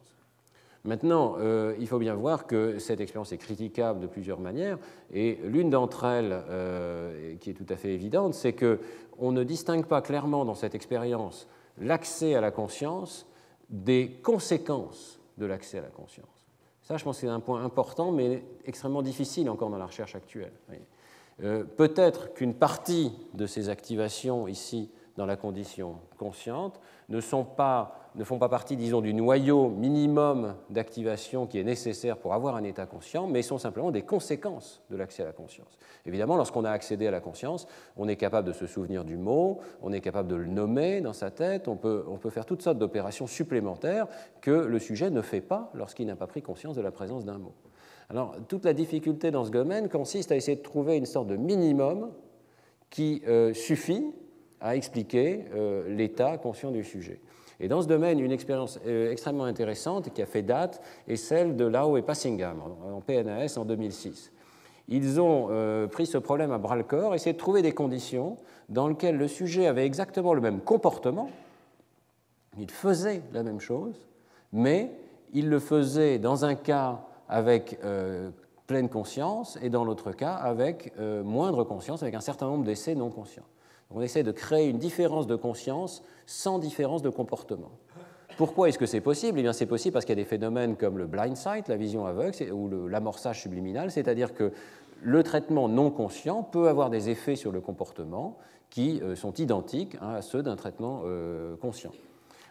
Maintenant, il faut bien voir que cette expérience est critiquable de plusieurs manières, et l'une d'entre elles, qui est tout à fait évidente, c'est qu'on ne distingue pas clairement dans cette expérience l'accès à la conscience des conséquences de l'accès à la conscience. Ça, je pense que c'est un point important, mais extrêmement difficile encore dans la recherche actuelle. Peut-être qu'une partie de ces activations ici, dans la condition consciente, ne font pas partie, disons, du noyau minimum d'activation qui est nécessaire pour avoir un état conscient, mais sont simplement des conséquences de l'accès à la conscience. Évidemment, lorsqu'on a accédé à la conscience, on est capable de se souvenir du mot, on est capable de le nommer dans sa tête, on peut faire toutes sortes d'opérations supplémentaires que le sujet ne fait pas lorsqu'il n'a pas pris conscience de la présence d'un mot. Alors, toute la difficulté dans ce domaine consiste à essayer de trouver une sorte de minimum qui suffit à expliquer l'état conscient du sujet. Et dans ce domaine, une expérience extrêmement intéressante qui a fait date est celle de Lau et Passingham en PNAS en 2006. Ils ont pris ce problème à bras-le-corps, essayé de trouver des conditions dans lesquelles le sujet avait exactement le même comportement, il faisait la même chose, mais il le faisait dans un cas avec pleine conscience et dans l'autre cas avec moindre conscience, avec un certain nombre d'essais non conscients. On essaie de créer une différence de conscience sans différence de comportement. Pourquoi est-ce que c'est possible ? Eh bien, c'est possible parce qu'il y a des phénomènes comme le blind sight, la vision aveugle, ou l'amorçage subliminal, c'est-à-dire que le traitement non conscient peut avoir des effets sur le comportement qui sont identiques à ceux d'un traitement conscient.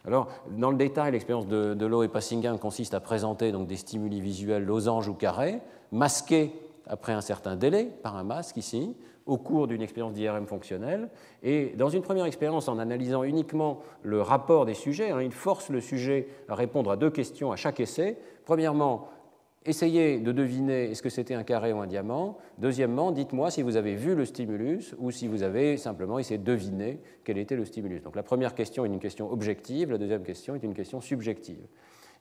Alors, dans le détail, l'expérience de Lau et Passingham consiste à présenter donc, des stimuli visuels losanges ou carrés, masqués après un certain délai par un masque ici, au cours d'une expérience d'IRM fonctionnelle. Et dans une première expérience, en analysant uniquement le rapport des sujets, il force le sujet à répondre à 2 questions à chaque essai. Premièrement, essayez de deviner est-ce que c'était un carré ou un diamant. Deuxièmement, dites-moi si vous avez vu le stimulus ou si vous avez simplement essayé de deviner quel était le stimulus. Donc la première question est une question objective, la deuxième question est une question subjective.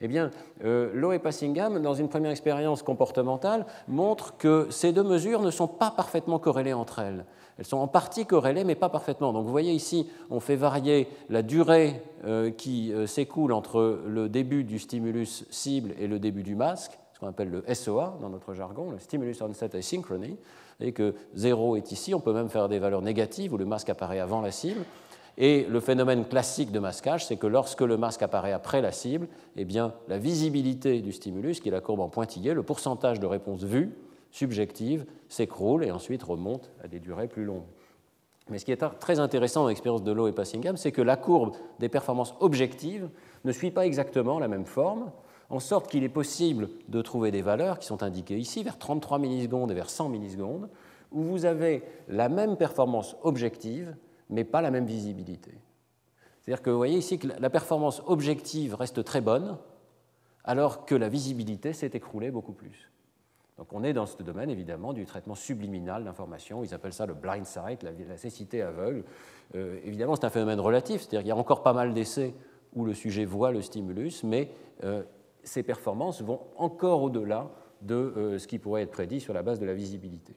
Eh bien, Lowe et Passingham, dans une première expérience comportementale, montrent que ces 2 mesures ne sont pas parfaitement corrélées entre elles. Elles sont en partie corrélées, mais pas parfaitement. Donc vous voyez ici, on fait varier la durée qui s'écoule entre le début du stimulus cible et le début du masque, ce qu'on appelle le SOA dans notre jargon, le Stimulus Onset Asynchrony. Vous voyez que 0 est ici, on peut même faire des valeurs négatives où le masque apparaît avant la cible. Et le phénomène classique de masquage, c'est que lorsque le masque apparaît après la cible, eh bien, la visibilité du stimulus, qui est la courbe en pointillé, le pourcentage de réponse vue subjective, s'écroule et ensuite remonte à des durées plus longues. Mais ce qui est très intéressant dans l'expérience de Lowe et Passingham, c'est que la courbe des performances objectives ne suit pas exactement la même forme, en sorte qu'il est possible de trouver des valeurs qui sont indiquées ici, vers 33 millisecondes et vers 100 millisecondes, où vous avez la même performance objective, mais pas la même visibilité. C'est-à-dire que vous voyez ici que la performance objective reste très bonne, alors que la visibilité s'est écroulée beaucoup plus. Donc on est dans ce domaine, évidemment, du traitement subliminal d'information. Ils appellent ça le blind sight, la cécité aveugle. Évidemment, c'est un phénomène relatif, c'est-à-dire qu'il y a encore pas mal d'essais où le sujet voit le stimulus, mais ces performances vont encore au-delà de ce qui pourrait être prédit sur la base de la visibilité.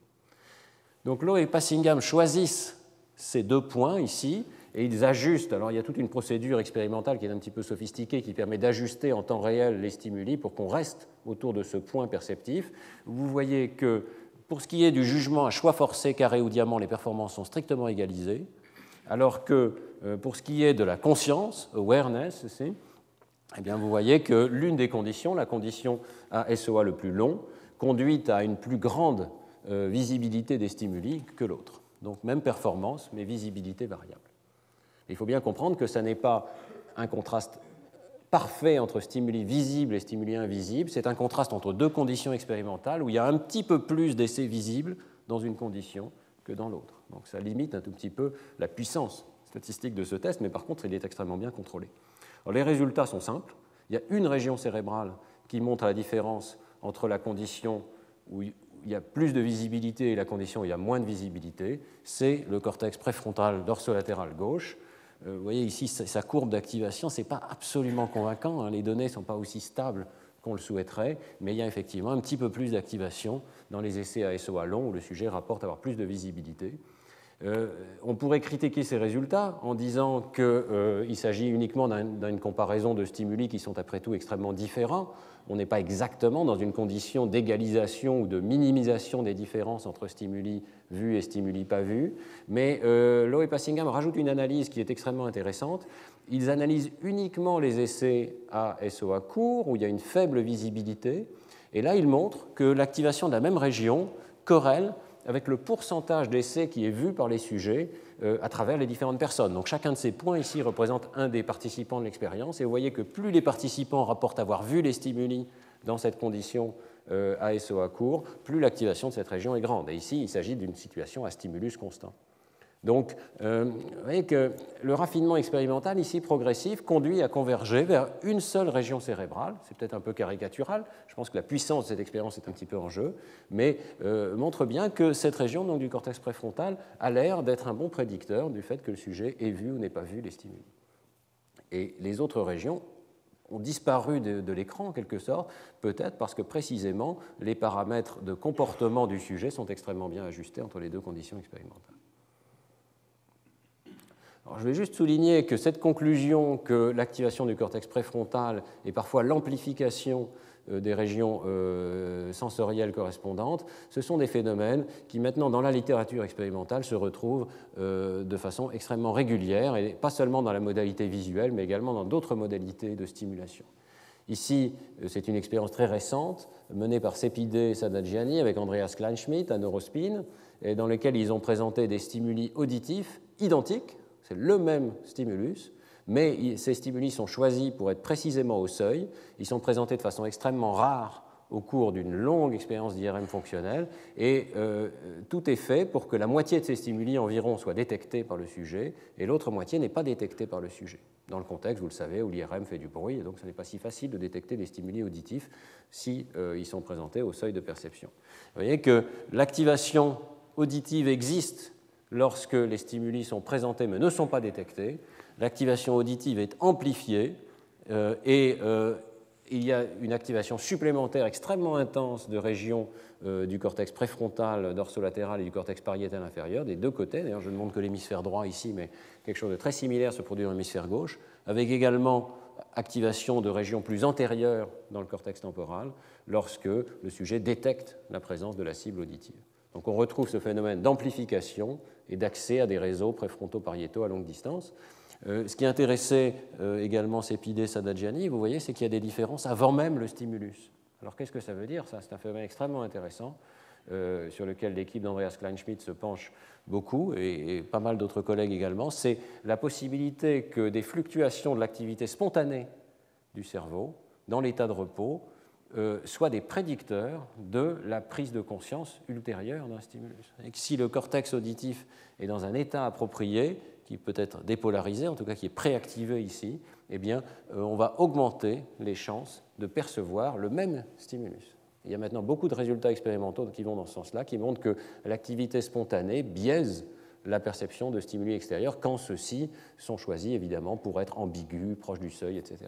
Donc Lowe et Passingham choisissent ces 2 points ici, et ils ajustent. Alors il y a toute une procédure expérimentale qui est un petit peu sophistiquée, qui permet d'ajuster en temps réel les stimuli pour qu'on reste autour de ce point perceptif. Vous voyez que pour ce qui est du jugement à choix forcé, carré ou diamant, les performances sont strictement égalisées, alors que pour ce qui est de la conscience, awareness, eh bien, vous voyez que l'une des conditions, la condition à SOA le plus long, conduit à une plus grande visibilité des stimuli que l'autre. Donc même performance, mais visibilité variable. Il faut bien comprendre que ce n'est pas un contraste parfait entre stimuli visibles et stimuli invisibles, c'est un contraste entre 2 conditions expérimentales où il y a un petit peu plus d'essais visibles dans une condition que dans l'autre. Donc ça limite un tout petit peu la puissance statistique de ce test, mais par contre il est extrêmement bien contrôlé. Alors, les résultats sont simples. Il y a une région cérébrale qui montre la différence entre la condition où il y a plus de visibilité et la condition où il y a moins de visibilité, c'est le cortex préfrontal dorsolatéral gauche. Vous voyez ici sa courbe d'activation, ce n'est pas absolument convaincant, les données ne sont pas aussi stables qu'on le souhaiterait, mais il y a effectivement un petit peu plus d'activation dans les essais à SOA long où le sujet rapporte avoir plus de visibilité. On pourrait critiquer ces résultats en disant qu'il s'agit uniquement d'une comparaison de stimuli qui sont après tout extrêmement différents. On n'est pas exactement dans une condition d'égalisation ou de minimisation des différences entre stimuli vus et stimuli pas vus. Mais Lowe et Passingham rajoutent une analyse qui est extrêmement intéressante. Ils analysent uniquement les essais à SOA court, où il y a une faible visibilité. Et là, ils montrent que l'activation de la même région corrèle avec le pourcentage d'essais qui est vu par les sujets à travers les différentes personnes. Donc chacun de ces points ici représente un des participants de l'expérience, et vous voyez que plus les participants rapportent avoir vu les stimuli dans cette condition à SOA court, plus l'activation de cette région est grande. Et ici, il s'agit d'une situation à stimulus constant. Donc, vous voyez que le raffinement expérimental, ici progressif, conduit à converger vers une seule région cérébrale. C'est peut-être un peu caricatural, je pense que la puissance de cette expérience est un petit peu en jeu, mais montre bien que cette région donc, du cortex préfrontal a l'air d'être un bon prédicteur du fait que le sujet ait vu ou n'ait pas vu les stimuli. Et les autres régions ont disparu de l'écran en quelque sorte, peut-être parce que précisément les paramètres de comportement du sujet sont extrêmement bien ajustés entre les 2 conditions expérimentales. Alors, je vais juste souligner que cette conclusion que l'activation du cortex préfrontal est parfois l'amplification des régions sensorielles correspondantes, ce sont des phénomènes qui maintenant dans la littérature expérimentale se retrouvent de façon extrêmement régulière, et pas seulement dans la modalité visuelle, mais également dans d'autres modalités de stimulation. Ici, c'est une expérience très récente menée par Sepide et Sadagiani avec Andreas Kleinschmidt à Neurospin, et dans laquelle ils ont présenté des stimuli auditifs identiques. C'est le même stimulus, mais ces stimuli sont choisis pour être précisément au seuil. Ils sont présentés de façon extrêmement rare au cours d'une longue expérience d'IRM fonctionnelle, et tout est fait pour que la moitié de ces stimuli environ soient détectés par le sujet et l'autre moitié n'est pas détectée par le sujet. Dans le contexte, vous le savez, où l'IRM fait du bruit, et donc ce n'est pas si facile de détecter des stimuli auditifs si ils sont présentés au seuil de perception. Vous voyez que l'activation auditive existe lorsque les stimuli sont présentés mais ne sont pas détectés. L'activation auditive est amplifiée et il y a une activation supplémentaire extrêmement intense de régions du cortex préfrontal, dorsolatéral et du cortex pariétal inférieur, des deux côtés. D'ailleurs, je ne montre que l'hémisphère droit ici, mais quelque chose de très similaire se produit dans l'hémisphère gauche, avec également activation de régions plus antérieures dans le cortex temporal lorsque le sujet détecte la présence de la cible auditive. Donc on retrouve ce phénomène d'amplification et d'accès à des réseaux préfrontaux pariétaux à longue distance. Ce qui intéressait également Cepide Sadagiani, vous voyez, c'est qu'il y a des différences avant même le stimulus. Alors qu'est-ce que ça veut dire? Ça, c'est un phénomène extrêmement intéressant sur lequel l'équipe d'Andreas Kleinschmidt se penche beaucoup et pas mal d'autres collègues également. C'est la possibilité que des fluctuations de l'activité spontanée du cerveau dans l'état de repos soient des prédicteurs de la prise de conscience ultérieure d'un stimulus. Et que si le cortex auditif est dans un état approprié, qui peut être dépolarisé, en tout cas qui est préactivé ici, eh bien, on va augmenter les chances de percevoir le même stimulus. Il y a maintenant beaucoup de résultats expérimentaux qui vont dans ce sens-là, qui montrent que l'activité spontanée biaise la perception de stimuli extérieurs quand ceux-ci sont choisis, évidemment, pour être ambigus, proches du seuil, etc.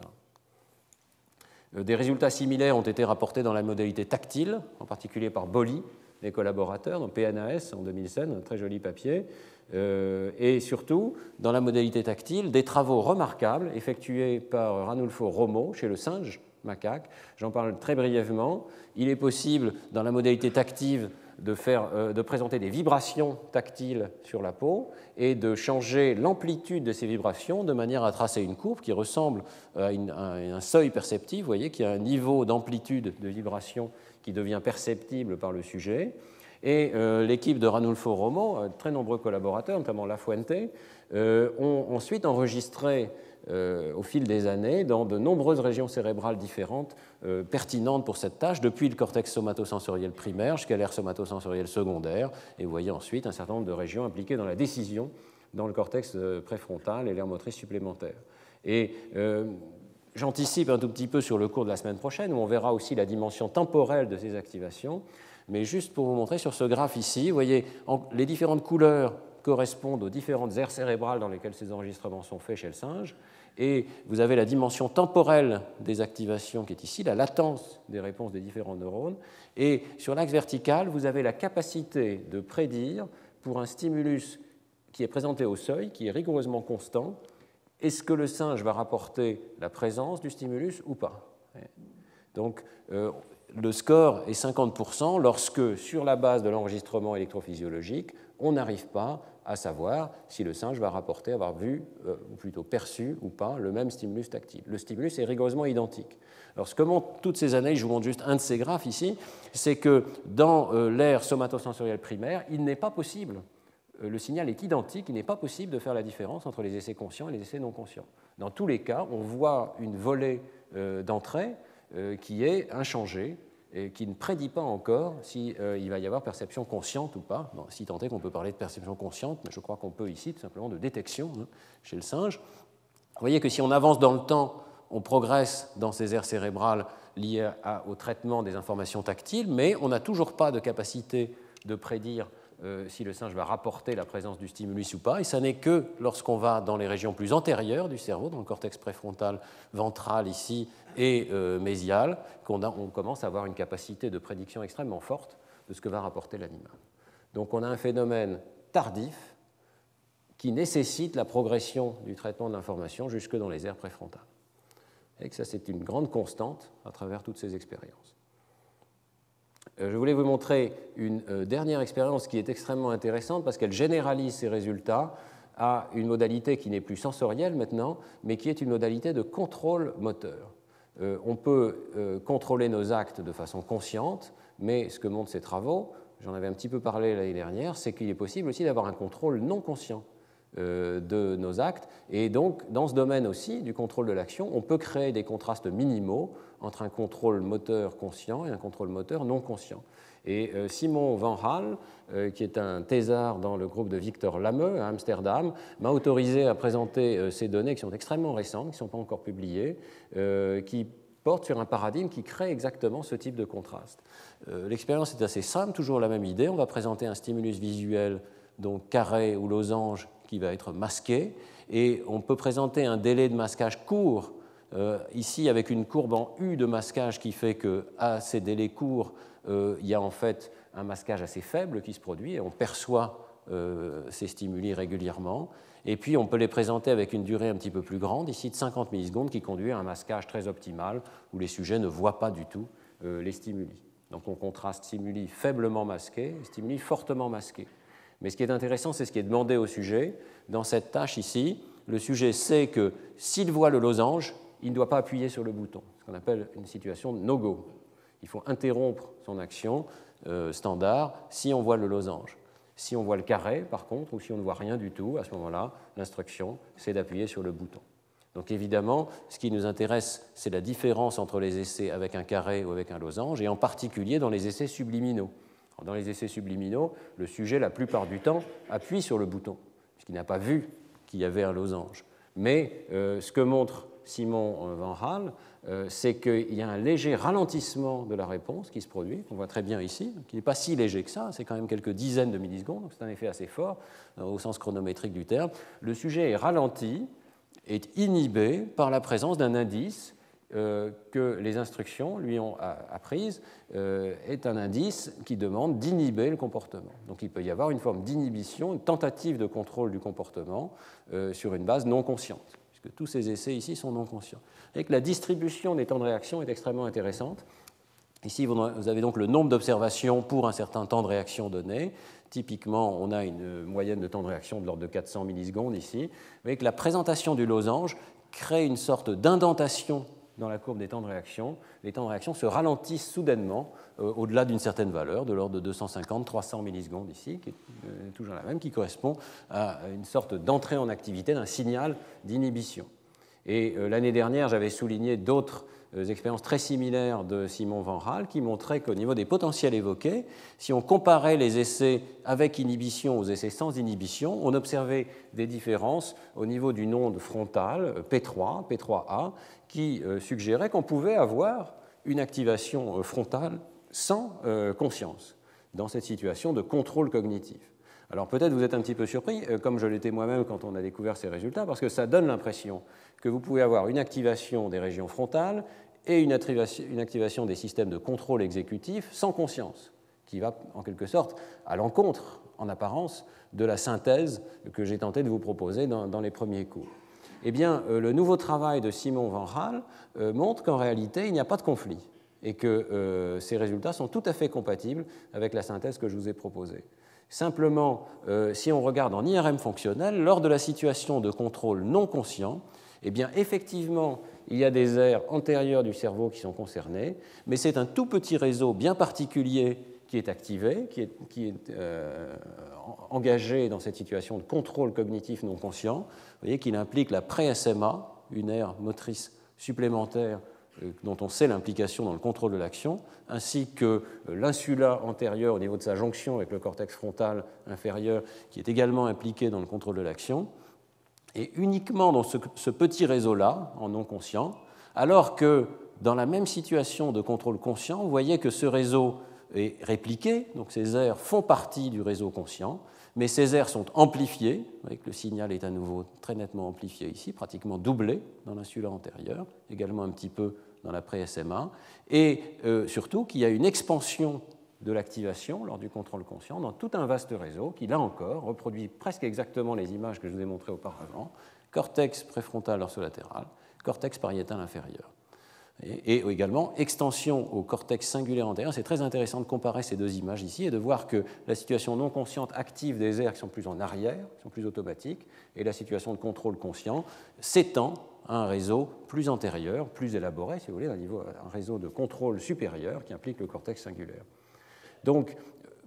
Des résultats similaires ont été rapportés dans la modalité tactile, en particulier par Bolli, les collaborateurs, dans PNAS en 2007, un très joli papier, et surtout, dans la modalité tactile, des travaux remarquables effectués par Ranulfo Romo chez le singe macaque. J'en parle très brièvement. Il est possible, dans la modalité tactive, de présenter des vibrations tactiles sur la peau et de changer l'amplitude de ces vibrations de manière à tracer une courbe qui ressemble à un seuil perceptif, vous voyez, qui a un niveau d'amplitude de vibration qui devient perceptible par le sujet. Et l'équipe de Ranulfo Romo, très nombreux collaborateurs, notamment Lafuente, ont ensuite enregistré au fil des années dans de nombreuses régions cérébrales différentes pertinentes pour cette tâche, depuis le cortex somatosensoriel primaire jusqu'à l'aire somatosensorielle secondaire. Et vous voyez ensuite un certain nombre de régions impliquées dans la décision dans le cortex préfrontal et l'aire motrice supplémentaire. Et j'anticipe un tout petit peu sur le cours de la semaine prochaine, où on verra aussi la dimension temporelle de ces activations. Mais juste pour vous montrer sur ce graphe ici, vous voyez, les différentes couleurs correspondent aux différentes aires cérébrales dans lesquelles ces enregistrements sont faits chez le singe. Et vous avez la dimension temporelle des activations qui est ici, la latence des réponses des différents neurones. Et sur l'axe vertical, vous avez la capacité de prédire, pour un stimulus qui est présenté au seuil, qui est rigoureusement constant, est-ce que le singe va rapporter la présence du stimulus ou pas. Donc, le score est 50% lorsque, sur la base de l'enregistrement électrophysiologique, on n'arrive pas à savoir si le singe va rapporter avoir vu, ou plutôt perçu ou pas, le même stimulus tactile. Le stimulus est rigoureusement identique. Alors, ce que montrent toutes ces années, je vous montre juste un de ces graphes ici, c'est que dans l'aire somatosensorielle primaire, il n'est pas possible, le signal est identique, il n'est pas possible de faire la différence entre les essais conscients et les essais non conscients. Dans tous les cas, on voit une volée d'entrée qui est inchangée et qui ne prédit pas encore s'il va y avoir perception consciente ou pas. Bon, si tant est qu'on peut parler de perception consciente, mais je crois qu'on peut ici tout simplement de détection chez le singe. Vous voyez que si on avance dans le temps, on progresse dans ces aires cérébrales liées au traitement des informations tactiles, mais on n'a toujours pas de capacité de prédire si le singe va rapporter la présence du stimulus ou pas, et ça n'est que lorsqu'on va dans les régions plus antérieures du cerveau, dans le cortex préfrontal ventral ici et mésial, qu'on commence à avoir une capacité de prédiction extrêmement forte de ce que va rapporter l'animal. Donc on a un phénomène tardif qui nécessite la progression du traitement de l'information jusque dans les aires préfrontales. Et que ça, c'est une grande constante à travers toutes ces expériences. Je voulais vous montrer une dernière expérience qui est extrêmement intéressante parce qu'elle généralise ces résultats à une modalité qui n'est plus sensorielle maintenant, mais qui est une modalité de contrôle moteur. On peut contrôler nos actes de façon consciente, mais ce que montrent ces travaux, j'en avais un petit peu parlé l'année dernière, c'est qu'il est possible aussi d'avoir un contrôle non conscient de nos actes. Et donc, dans ce domaine aussi du contrôle de l'action, on peut créer des contrastes minimaux entre un contrôle moteur conscient et un contrôle moteur non conscient. Et Simon Van Hal, qui est un thésard dans le groupe de Victor Lameux à Amsterdam, m'a autorisé à présenter ces données qui sont extrêmement récentes, qui ne sont pas encore publiées, qui portent sur un paradigme qui crée exactement ce type de contraste. L'expérience est assez simple, toujours la même idée. On va présenter un stimulus visuel, donc carré ou losange, qui va être masqué, et on peut présenter un délai de masquage court, ici avec une courbe en U de masquage qui fait qu'à ces délais courts, il y a en fait un masquage assez faible qui se produit et on perçoit ces stimuli régulièrement. Et puis on peut les présenter avec une durée un petit peu plus grande, ici de 50 millisecondes, qui conduit à un masquage très optimal où les sujets ne voient pas du tout les stimuli. Donc on contraste stimuli faiblement masqués et stimuli fortement masqués. Mais ce qui est intéressant, c'est ce qui est demandé au sujet. Dans cette tâche ici, le sujet sait que s'il voit le losange, il ne doit pas appuyer sur le bouton, ce qu'on appelle une situation de no-go. Il faut interrompre son action standard si on voit le losange. Si on voit le carré, par contre, ou si on ne voit rien du tout, à ce moment-là, l'instruction, c'est d'appuyer sur le bouton. Donc évidemment, ce qui nous intéresse, c'est la différence entre les essais avec un carré ou avec un losange, et en particulier dans les essais subliminaux. Dans les essais subliminaux, le sujet, la plupart du temps, appuie sur le bouton, puisqu'il n'a pas vu qu'il y avait un losange. Mais ce que montre Simon Van Hal, c'est qu'il y a un léger ralentissement de la réponse qui se produit, qu'on voit très bien ici, qui n'est pas si léger que ça, c'est quand même quelques dizaines de millisecondes, donc c'est un effet assez fort au sens chronométrique du terme. Le sujet est ralenti, est inhibé par la présence d'un indice que les instructions lui ont apprises, est un indice qui demande d'inhiber le comportement. Donc il peut y avoir une forme d'inhibition, une tentative de contrôle du comportement sur une base non consciente, puisque tous ces essais ici sont non conscients. Et que la distribution des temps de réaction est extrêmement intéressante. Ici, vous avez donc le nombre d'observations pour un certain temps de réaction donné. Typiquement, on a une moyenne de temps de réaction de l'ordre de 400 millisecondes ici, avec la présentation du losange crée une sorte d'indentation dans la courbe des temps de réaction. Les temps de réaction se ralentissent soudainement au-delà d'une certaine valeur, de l'ordre de 250-300 millisecondes ici, qui est toujours la même, qui correspond à une sorte d'entrée en activité d'un signal d'inhibition. Et l'année dernière, j'avais souligné d'autres expériences très similaires de Simon Van Hal qui montraient qu'au niveau des potentiels évoqués, si on comparait les essais avec inhibition aux essais sans inhibition, on observait des différences au niveau d'une onde frontale, P3, P3A, qui suggérait qu'on pouvait avoir une activation frontale sans conscience dans cette situation de contrôle cognitif. Alors peut-être vous êtes un petit peu surpris, comme je l'étais moi-même quand on a découvert ces résultats, parce que ça donne l'impression que vous pouvez avoir une activation des régions frontales et une activation des systèmes de contrôle exécutif sans conscience, qui va en quelque sorte à l'encontre, en apparence, de la synthèse que j'ai tenté de vous proposer dans les premiers cours. Eh bien, le nouveau travail de Simon Van Hal montre qu'en réalité, il n'y a pas de conflit et que ces résultats sont tout à fait compatibles avec la synthèse que je vous ai proposée. Simplement, si on regarde en IRM fonctionnel, lors de la situation de contrôle non conscient, eh bien, effectivement, il y a des aires antérieures du cerveau qui sont concernées, mais c'est un tout petit réseau bien particulier qui est activé, qui est engagé dans cette situation de contrôle cognitif non conscient. Vous voyez qu'il implique la pré-SMA, une aire motrice supplémentaire dont on sait l'implication dans le contrôle de l'action, ainsi que l'insula antérieure au niveau de sa jonction avec le cortex frontal inférieur, qui est également impliqué dans le contrôle de l'action. Et uniquement dans ce petit réseau-là, en non conscient, alors que dans la même situation de contrôle conscient, vous voyez que ce réseau est répliqué, donc ces aires font partie du réseau conscient, mais ces aires sont amplifiées, vous voyez que le signal est à nouveau très nettement amplifié ici, pratiquement doublé dans l'insula antérieure, également un petit peu dans la pré-SMA, et surtout qu'il y a une expansion de l'activation lors du contrôle conscient dans tout un vaste réseau qui, là encore, reproduit presque exactement les images que je vous ai montrées auparavant, cortex préfrontal dorsolatéral, cortex pariétal inférieur. Et également extension au cortex singulaire antérieur. C'est très intéressant de comparer ces deux images ici et de voir que la situation non consciente active des aires qui sont plus en arrière, qui sont plus automatiques, et la situation de contrôle conscient s'étend à un réseau plus antérieur, plus élaboré, si vous voulez, un réseau de contrôle supérieur qui implique le cortex singulaire. Donc,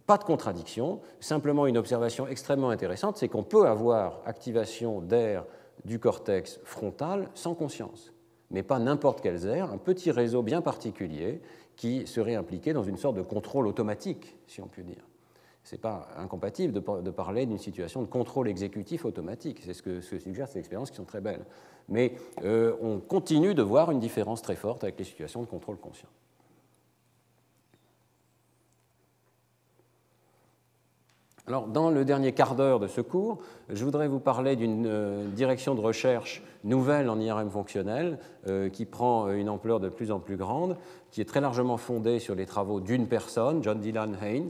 Pas de contradiction, simplement une observation extrêmement intéressante, c'est qu'on peut avoir activation d'aires du cortex frontal sans conscience, mais pas n'importe quelles aires, un petit réseau bien particulier qui serait impliqué dans une sorte de contrôle automatique, si on peut dire. Ce n'est pas incompatible de parler d'une situation de contrôle exécutif automatique, c'est ce que suggèrent ces expériences qui sont très belles. Mais on continue de voir une différence très forte avec les situations de contrôle conscient. Alors, dans le dernier quart d'heure de ce cours, je voudrais vous parler d'une direction de recherche nouvelle en IRM fonctionnel qui prend une ampleur de plus en plus grande, qui est très largement fondée sur les travaux d'une personne, John Dylan Haynes,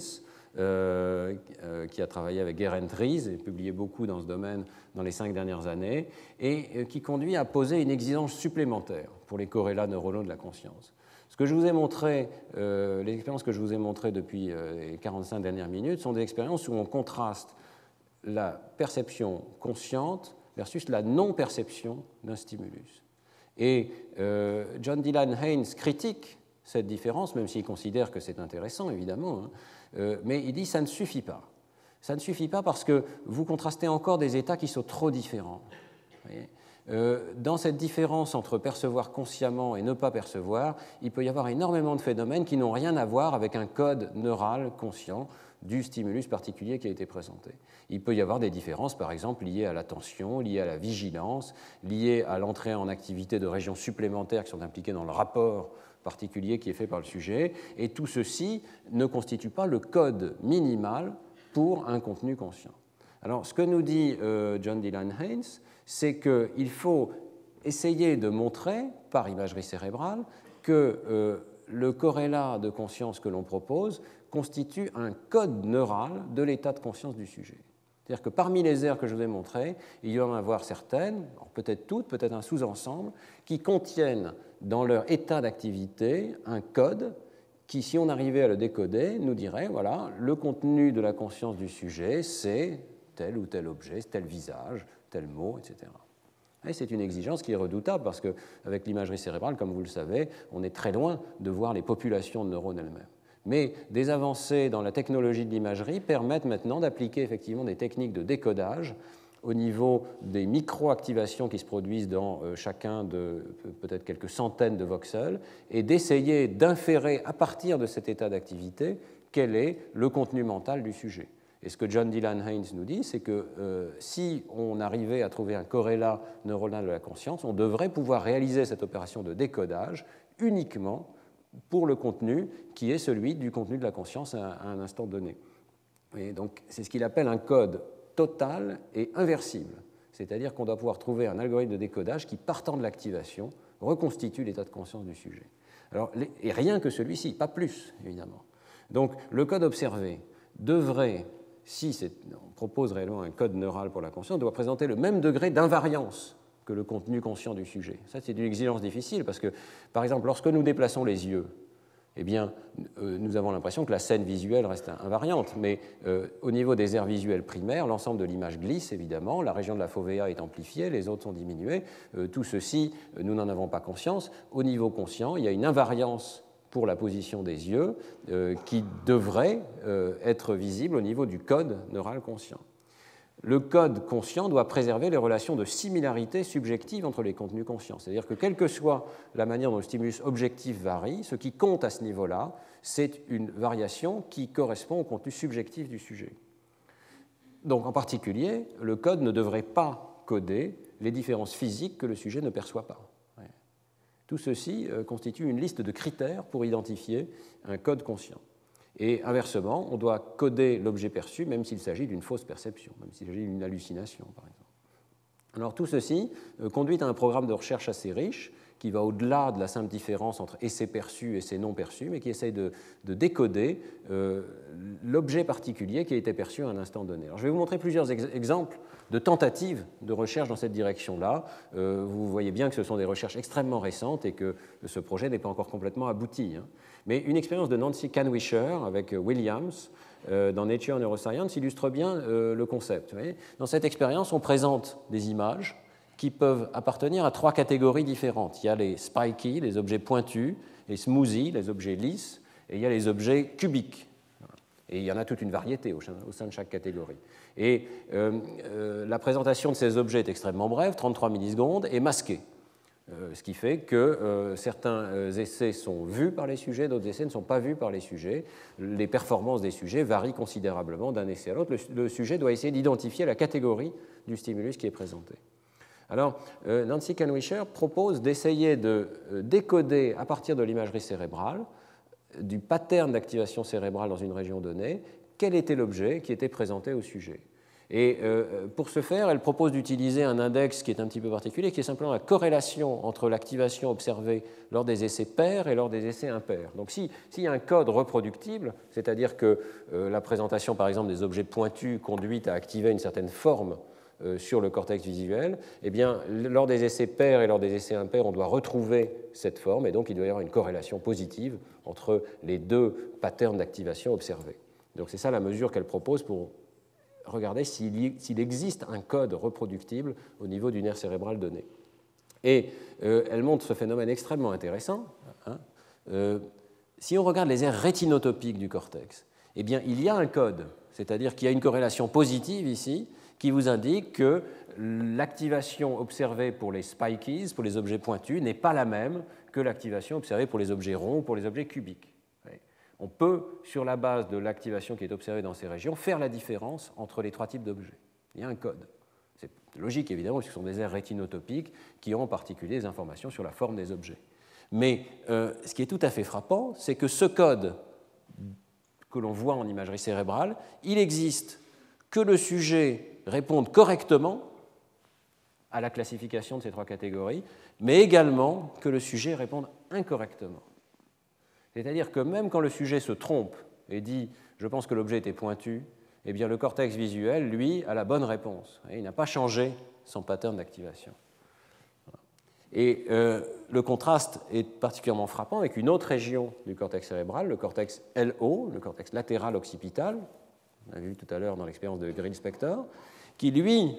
qui a travaillé avec Geraint Ries et publié beaucoup dans ce domaine dans les 5 dernières années, et qui conduit à poser une exigence supplémentaire pour les corrélats neuronaux de la conscience. Ce que je vous ai montré, les expériences que je vous ai montrées depuis les 45 dernières minutes sont des expériences où on contraste la perception consciente versus la non-perception d'un stimulus. Et John Dylan Haynes critique cette différence, même s'il considère que c'est intéressant, évidemment, mais il dit que ça ne suffit pas. Ça ne suffit pas parce que vous contrastez encore des états qui sont trop différents. Vous voyez ? Dans cette différence entre percevoir consciemment et ne pas percevoir, il peut y avoir énormément de phénomènes qui n'ont rien à voir avec un code neural conscient du stimulus particulier qui a été présenté. Il peut y avoir des différences, par exemple, liées à l'attention, liées à la vigilance, liées à l'entrée en activité de régions supplémentaires qui sont impliquées dans le rapport particulier qui est fait par le sujet, et tout ceci ne constitue pas le code minimal pour un contenu conscient. Alors, ce que nous dit John Dylan Haynes, c'est qu'il faut essayer de montrer, par imagerie cérébrale, que le corrélat de conscience que l'on propose constitue un code neural de l'état de conscience du sujet. C'est-à-dire que parmi les aires que je vous ai montrées, il y en a avoir certaines, peut-être toutes, peut-être un sous-ensemble, qui contiennent dans leur état d'activité un code qui, si on arrivait à le décoder, nous dirait, voilà, le contenu de la conscience du sujet, c'est tel ou tel objet, tel visage, tel mot, etc. Et c'est une exigence qui est redoutable parce qu'avec l'imagerie cérébrale, comme vous le savez, on est très loin de voir les populations de neurones elles-mêmes. Mais des avancées dans la technologie de l'imagerie permettent maintenant d'appliquer effectivement des techniques de décodage au niveau des micro-activations qui se produisent dans chacun de peut-être quelques centaines de voxels et d'essayer d'inférer à partir de cet état d'activité quel est le contenu mental du sujet. Et ce que John Dylan Haynes nous dit, c'est que si on arrivait à trouver un corrélat neuronal de la conscience, on devrait pouvoir réaliser cette opération de décodage uniquement pour le contenu qui est celui du contenu de la conscience à un instant donné. Et donc, c'est ce qu'il appelle un code total et inversible. C'est-à-dire qu'on doit pouvoir trouver un algorithme de décodage qui, partant de l'activation, reconstitue l'état de conscience du sujet. Alors, et rien que celui-ci, pas plus, évidemment. Donc, le code observé devrait, si on propose réellement un code neural pour la conscience, doit présenter le même degré d'invariance que le contenu conscient du sujet. Ça, c'est une exigence difficile parce que, par exemple, lorsque nous déplaçons les yeux, eh bien, nous avons l'impression que la scène visuelle reste invariante, mais au niveau des aires visuelles primaires, l'ensemble de l'image glisse, évidemment, la région de la fovea est amplifiée, les autres sont diminuées, tout ceci, nous n'en avons pas conscience. Au niveau conscient, il y a une invariance pour la position des yeux qui devrait être visible au niveau du code neural conscient. Le code conscient doit préserver les relations de similarité subjective entre les contenus conscients. C'est-à-dire que quelle que soit la manière dont le stimulus objectif varie, ce qui compte à ce niveau-là, c'est une variation qui correspond au contenu subjectif du sujet. Donc en particulier, le code ne devrait pas coder les différences physiques que le sujet ne perçoit pas. Tout ceci constitue une liste de critères pour identifier un code conscient. Et inversement, on doit coder l'objet perçu, même s'il s'agit d'une fausse perception, même s'il s'agit d'une hallucination, par exemple. Alors tout ceci conduit à un programme de recherche assez riche, qui va au-delà de la simple différence entre essais perçus et essais non perçus, mais qui essaye de décoder l'objet particulier qui a été perçu à un instant donné. Alors, je vais vous montrer plusieurs exemples de tentatives de recherche dans cette direction-là. Vous voyez bien que ce sont des recherches extrêmement récentes et que ce projet n'est pas encore complètement abouti. Mais une expérience de Nancy Kanwisher avec Williams dans Nature Neuroscience illustre bien le concept. Vous voyez, dans cette expérience, on présente des images qui peuvent appartenir à 3 catégories différentes. Il y a les spiky, les objets pointus, les smoothie, les objets lisses, et il y a les objets cubiques. Et il y en a toute une variété au sein de chaque catégorie. Et la présentation de ces objets est extrêmement brève, 33 millisecondes, et masquée. Ce qui fait que certains essais sont vus par les sujets, d'autres essais ne sont pas vus par les sujets. Les performances des sujets varient considérablement d'un essai à l'autre. Le sujet doit essayer d'identifier la catégorie du stimulus qui est présenté. Alors, Nancy Kanwisher propose d'essayer de décoder à partir de l'imagerie cérébrale, du pattern d'activation cérébrale dans une région donnée, quel était l'objet qui était présenté au sujet. Et pour ce faire, elle propose d'utiliser un index qui est un petit peu particulier, qui est simplement la corrélation entre l'activation observée lors des essais pairs et lors des essais impairs. Donc s'il y a un code reproductible, c'est-à-dire que la présentation par exemple des objets pointus conduit à activer une certaine forme sur le cortex visuel, eh bien, lors des essais pairs et lors des essais impairs, on doit retrouver cette forme, et donc il doit y avoir une corrélation positive entre les deux patterns d'activation observés. Donc c'est ça la mesure qu'elle propose pour regarder s'il existe un code reproductible au niveau du nerf cérébral donné. Et elle montre ce phénomène extrêmement intéressant. Si on regarde les aires rétinotopiques du cortex, eh bien, il y a un code, c'est-à-dire qu'il y a une corrélation positive ici qui vous indique que l'activation observée pour les spikies, pour les objets pointus, n'est pas la même que l'activation observée pour les objets ronds ou pour les objets cubiques. On peut, sur la base de l'activation qui est observée dans ces régions, faire la différence entre les trois types d'objets. Il y a un code. C'est logique, évidemment, parce que ce sont des aires rétinotopiques qui ont en particulier des informations sur la forme des objets. Mais ce qui est tout à fait frappant, c'est que ce code que l'on voit en imagerie cérébrale, il existe que le sujet réponde correctement à la classification de ces trois catégories, mais également que le sujet réponde incorrectement. C'est-à-dire que même quand le sujet se trompe et dit « je pense que l'objet était pointu », eh bien le cortex visuel, lui, a la bonne réponse. Il n'a pas changé son pattern d'activation. Et le contraste est particulièrement frappant avec une autre région du cortex cérébral, le cortex LO, le cortex latéral occipital, on a vu tout à l'heure dans l'expérience de Grill-Spector, qui, lui,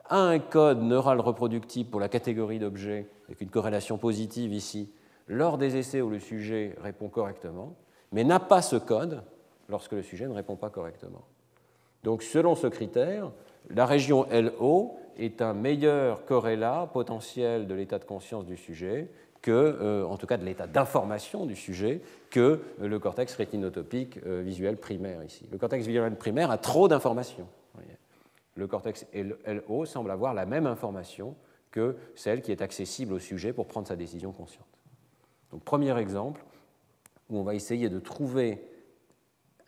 a un code neural reproductible pour la catégorie d'objets, avec une corrélation positive ici, lors des essais où le sujet répond correctement, mais n'a pas ce code lorsque le sujet ne répond pas correctement. Donc, selon ce critère, la région LO est un meilleur corrélat potentiel de l'état de conscience du sujet que, en tout cas de l'état d'information du sujet, que le cortex rétinotopique visuel primaire ici. Le cortex visuel primaire a trop d'informations. Le cortex LO semble avoir la même information que celle qui est accessible au sujet pour prendre sa décision consciente. Donc, premier exemple où on va essayer de trouver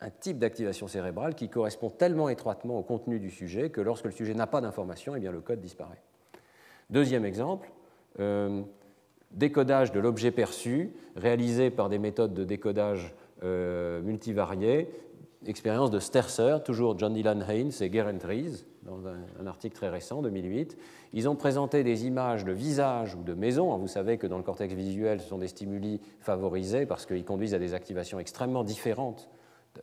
un type d'activation cérébrale qui correspond tellement étroitement au contenu du sujet que lorsque le sujet n'a pas d'information, eh bien, le code disparaît. Deuxième exemple, décodage de l'objet perçu réalisé par des méthodes de décodage multivariées, expérience de Stercer, toujours John Dylan Haynes et Geraint Rees, dans un article très récent, 2008. Ils ont présenté des images de visages ou de maisons. Vous savez que dans le cortex visuel, ce sont des stimuli favorisés parce qu'ils conduisent à des activations extrêmement différentes,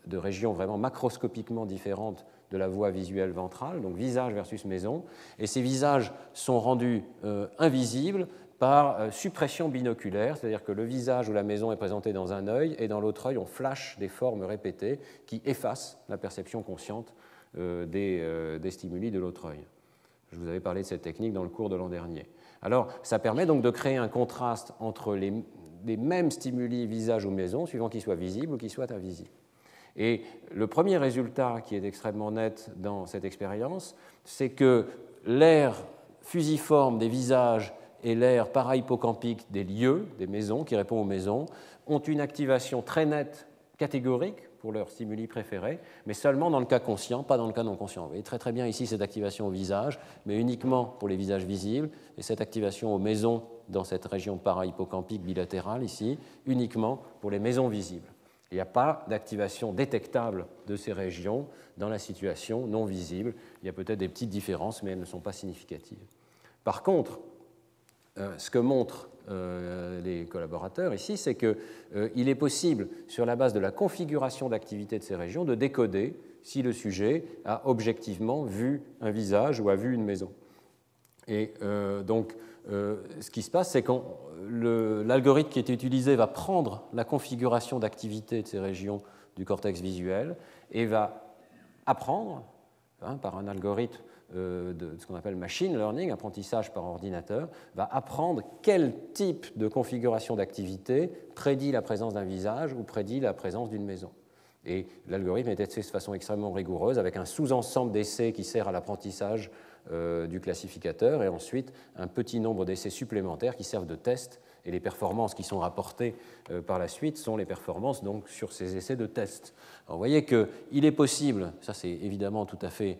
de régions vraiment macroscopiquement différentes de la voie visuelle ventrale, donc visage versus maison. Et ces visages sont rendus invisibles par suppression binoculaire, c'est-à-dire que le visage ou la maison est présenté dans un œil et dans l'autre œil, on flash des formes répétées qui effacent la perception consciente des stimuli de l'autre œil. Je vous avais parlé de cette technique dans le cours de l'an dernier. Alors, ça permet donc de créer un contraste entre les mêmes stimuli visage ou maison, suivant qu'ils soient visibles ou qu'ils soient invisibles. Et le premier résultat qui est extrêmement net dans cette expérience, c'est que l'aire fusiforme des visages et l'aire para-hippocampique des lieux, des maisons, qui répond aux maisons, ont une activation très nette, catégorique, pour leurs stimuli préférés, mais seulement dans le cas conscient, pas dans le cas non conscient. Vous voyez très très bien ici cette activation au visage, mais uniquement pour les visages visibles, et cette activation aux maisons dans cette région para-hippocampique bilatérale ici, uniquement pour les maisons visibles. Il n'y a pas d'activation détectable de ces régions dans la situation non visible. Il y a peut-être des petites différences, mais elles ne sont pas significatives. Par contre, ce que montrent les collaborateurs ici, c'est qu'il est possible, sur la base de la configuration d'activité de ces régions, de décoder si le sujet a objectivement vu un visage ou a vu une maison. Et donc, ce qui se passe, c'est que l'algorithme qui est utilisé va prendre la configuration d'activité de ces régions du cortex visuel et va apprendre, par un algorithme de ce qu'on appelle machine learning, apprentissage par ordinateur, va apprendre quel type de configuration d'activité prédit la présence d'un visage ou prédit la présence d'une maison. Et l'algorithme est testé de façon extrêmement rigoureuse avec un sous-ensemble d'essais qui sert à l'apprentissage du classificateur et ensuite un petit nombre d'essais supplémentaires qui servent de test. Et les performances qui sont rapportées par la suite sont les performances donc, sur ces essais de test. Alors, vous voyez qu'il est possible, ça c'est évidemment tout à fait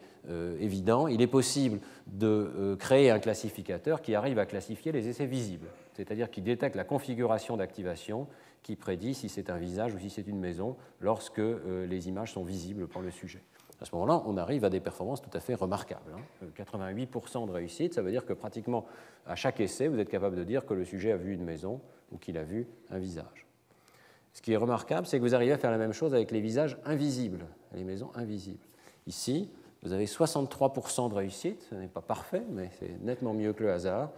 évident, il est possible de créer un classificateur qui arrive à classifier les essais visibles, c'est-à-dire qui détecte la configuration d'activation qui prédit si c'est un visage ou si c'est une maison lorsque les images sont visibles pour le sujet. À ce moment-là, on arrive à des performances tout à fait remarquables. 88% de réussite, ça veut dire que pratiquement à chaque essai, vous êtes capable de dire que le sujet a vu une maison ou qu'il a vu un visage. Ce qui est remarquable, c'est que vous arrivez à faire la même chose avec les visages invisibles, les maisons invisibles. Ici, vous avez 63% de réussite, ce n'est pas parfait, mais c'est nettement mieux que le hasard,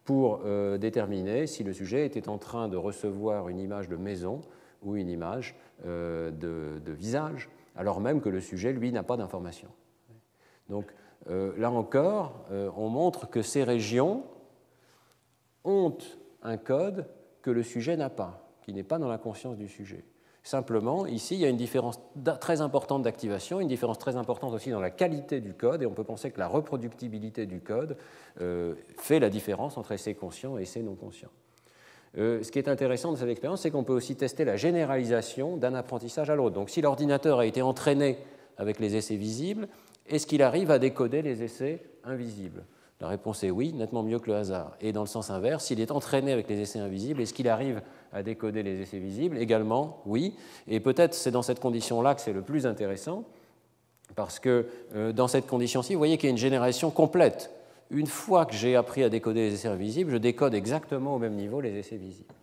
pour déterminer si le sujet était en train de recevoir une image de maison ou une image de visage, alors même que le sujet, lui, n'a pas d'information. Donc, là encore, on montre que ces régions ont un code que le sujet n'a pas, qui n'est pas dans la conscience du sujet. Simplement, ici, il y a une différence très importante d'activation, une différence très importante aussi dans la qualité du code, et on peut penser que la reproductibilité du code fait la différence entre essais conscients et essais non conscients. Ce qui est intéressant de cette expérience, c'est qu'on peut aussi tester la généralisation d'un apprentissage à l'autre. Donc, si l'ordinateur a été entraîné avec les essais visibles, est-ce qu'il arrive à décoder les essais invisibles? La réponse est oui, nettement mieux que le hasard. Et dans le sens inverse, s'il est entraîné avec les essais invisibles, est-ce qu'il arrive à décoder les essais visibles? Également, oui. Et peut-être c'est dans cette condition-là que c'est le plus intéressant, parce que dans cette condition-ci, vous voyez qu'il y a une génération complète. Une fois que j'ai appris à décoder les essais invisibles, je décode exactement au même niveau les essais visibles.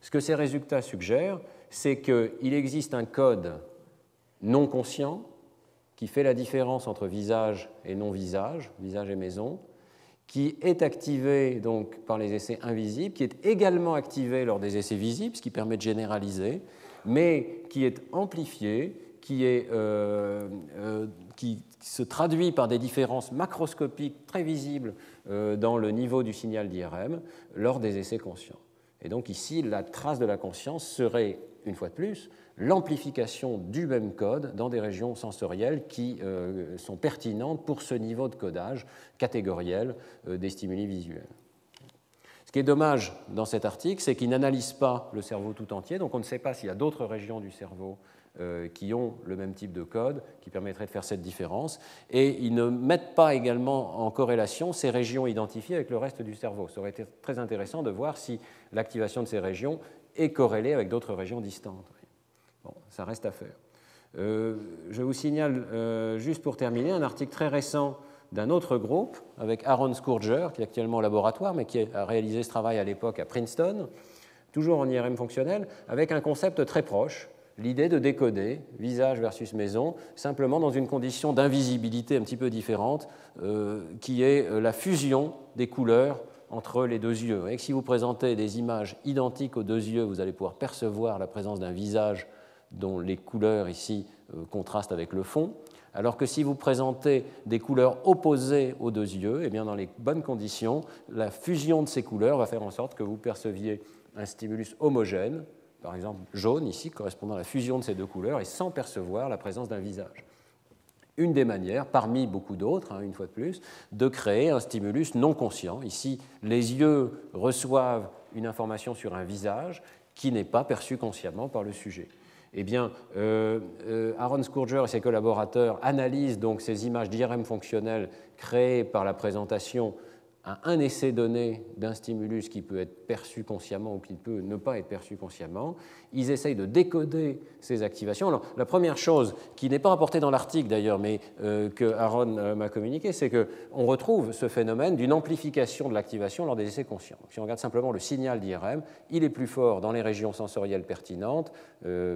Ce que ces résultats suggèrent, c'est qu'il existe un code non conscient qui fait la différence entre visage et non-visage, visage et maison, qui est activé donc, par les essais invisibles, qui est également activé lors des essais visibles, ce qui permet de généraliser, mais qui est amplifié, qui se traduit par des différences macroscopiques très visibles dans le niveau du signal d'IRM lors des essais conscients. Et donc ici, la trace de la conscience serait, une fois de plus, l'amplification du même code dans des régions sensorielles qui sont pertinentes pour ce niveau de codage catégoriel des stimuli visuels. Ce qui est dommage dans cet article, c'est qu'il n'analyse pas le cerveau tout entier, donc on ne sait pas s'il y a d'autres régions du cerveau qui ont le même type de code, qui permettrait de faire cette différence, et ils ne mettent pas également en corrélation ces régions identifiées avec le reste du cerveau. Ça aurait été très intéressant de voir si l'activation de ces régions est corrélée avec d'autres régions distantes. Bon, ça reste à faire. Je vous signale, juste pour terminer, un article très récent d'un autre groupe, avec Aaron Scourger, qui est actuellement au laboratoire, mais qui a réalisé ce travail à l'époque à Princeton, toujours en IRM fonctionnel, avec un concept très proche, l'idée de décoder visage versus maison, simplement dans une condition d'invisibilité un petit peu différente, qui est la fusion des couleurs entre les deux yeux. Vous voyez que si vous présentez des images identiques aux deux yeux, vous allez pouvoir percevoir la présence d'un visage dont les couleurs ici contrastent avec le fond, alors que si vous présentez des couleurs opposées aux deux yeux, eh bien dans les bonnes conditions, la fusion de ces couleurs va faire en sorte que vous perceviez un stimulus homogène, par exemple jaune ici, correspondant à la fusion de ces deux couleurs, et sans percevoir la présence d'un visage. Une des manières, parmi beaucoup d'autres, une fois de plus, de créer un stimulus non conscient. Ici, les yeux reçoivent une information sur un visage qui n'est pas perçu consciemment par le sujet. Eh bien, Aaron Scourger et ses collaborateurs analysent donc ces images d'IRM fonctionnelles créées par la présentation à un essai donné d'un stimulus qui peut être perçu consciemment ou qui peut ne pas être perçu consciemment. Ils essayent de décoder ces activations. Alors, la première chose, qui n'est pas rapportée dans l'article d'ailleurs, mais que Aaron m'a communiqué, c'est qu'on retrouve ce phénomène d'une amplification de l'activation lors des essais conscients. Si on regarde simplement le signal d'IRM, il est plus fort dans les régions sensorielles pertinentes,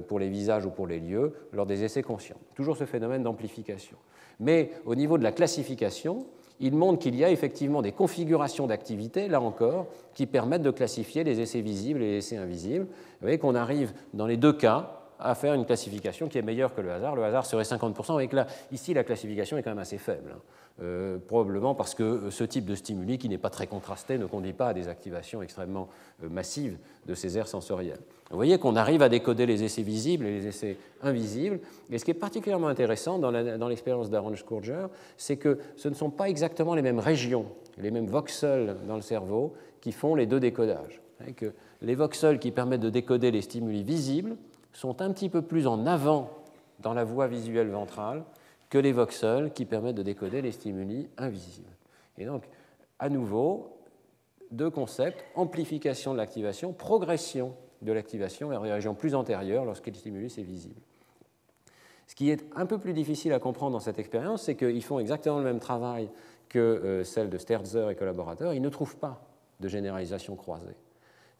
pour les visages ou pour les lieux, lors des essais conscients. Toujours ce phénomène d'amplification. Mais au niveau de la classification, il montre qu'il y a effectivement des configurations d'activité, là encore, qui permettent de classifier les essais visibles et les essais invisibles. Vous voyez qu'on arrive dans les deux cas à faire une classification qui est meilleure que le hasard. Le hasard serait 50%, et que là, ici, la classification est quand même assez faible. Probablement parce que ce type de stimuli, qui n'est pas très contrasté, ne conduit pas à des activations extrêmement massives de ces aires sensorielles. Vous voyez qu'on arrive à décoder les essais visibles et les essais invisibles, et ce qui est particulièrement intéressant dans l'expérience d'Aaron-Scourger, c'est que ce ne sont pas exactement les mêmes régions, les mêmes voxels dans le cerveau qui font les deux décodages. Et que les voxels qui permettent de décoder les stimuli visibles sont un petit peu plus en avant dans la voie visuelle ventrale que les voxels qui permettent de décoder les stimuli invisibles. Et donc, à nouveau, deux concepts, amplification de l'activation, progression de l'activation vers les régions plus antérieures lorsque le stimulus est visible. Ce qui est un peu plus difficile à comprendre dans cette expérience, c'est qu'ils font exactement le même travail que celle de Sterzer et collaborateurs, ils ne trouvent pas de généralisation croisée.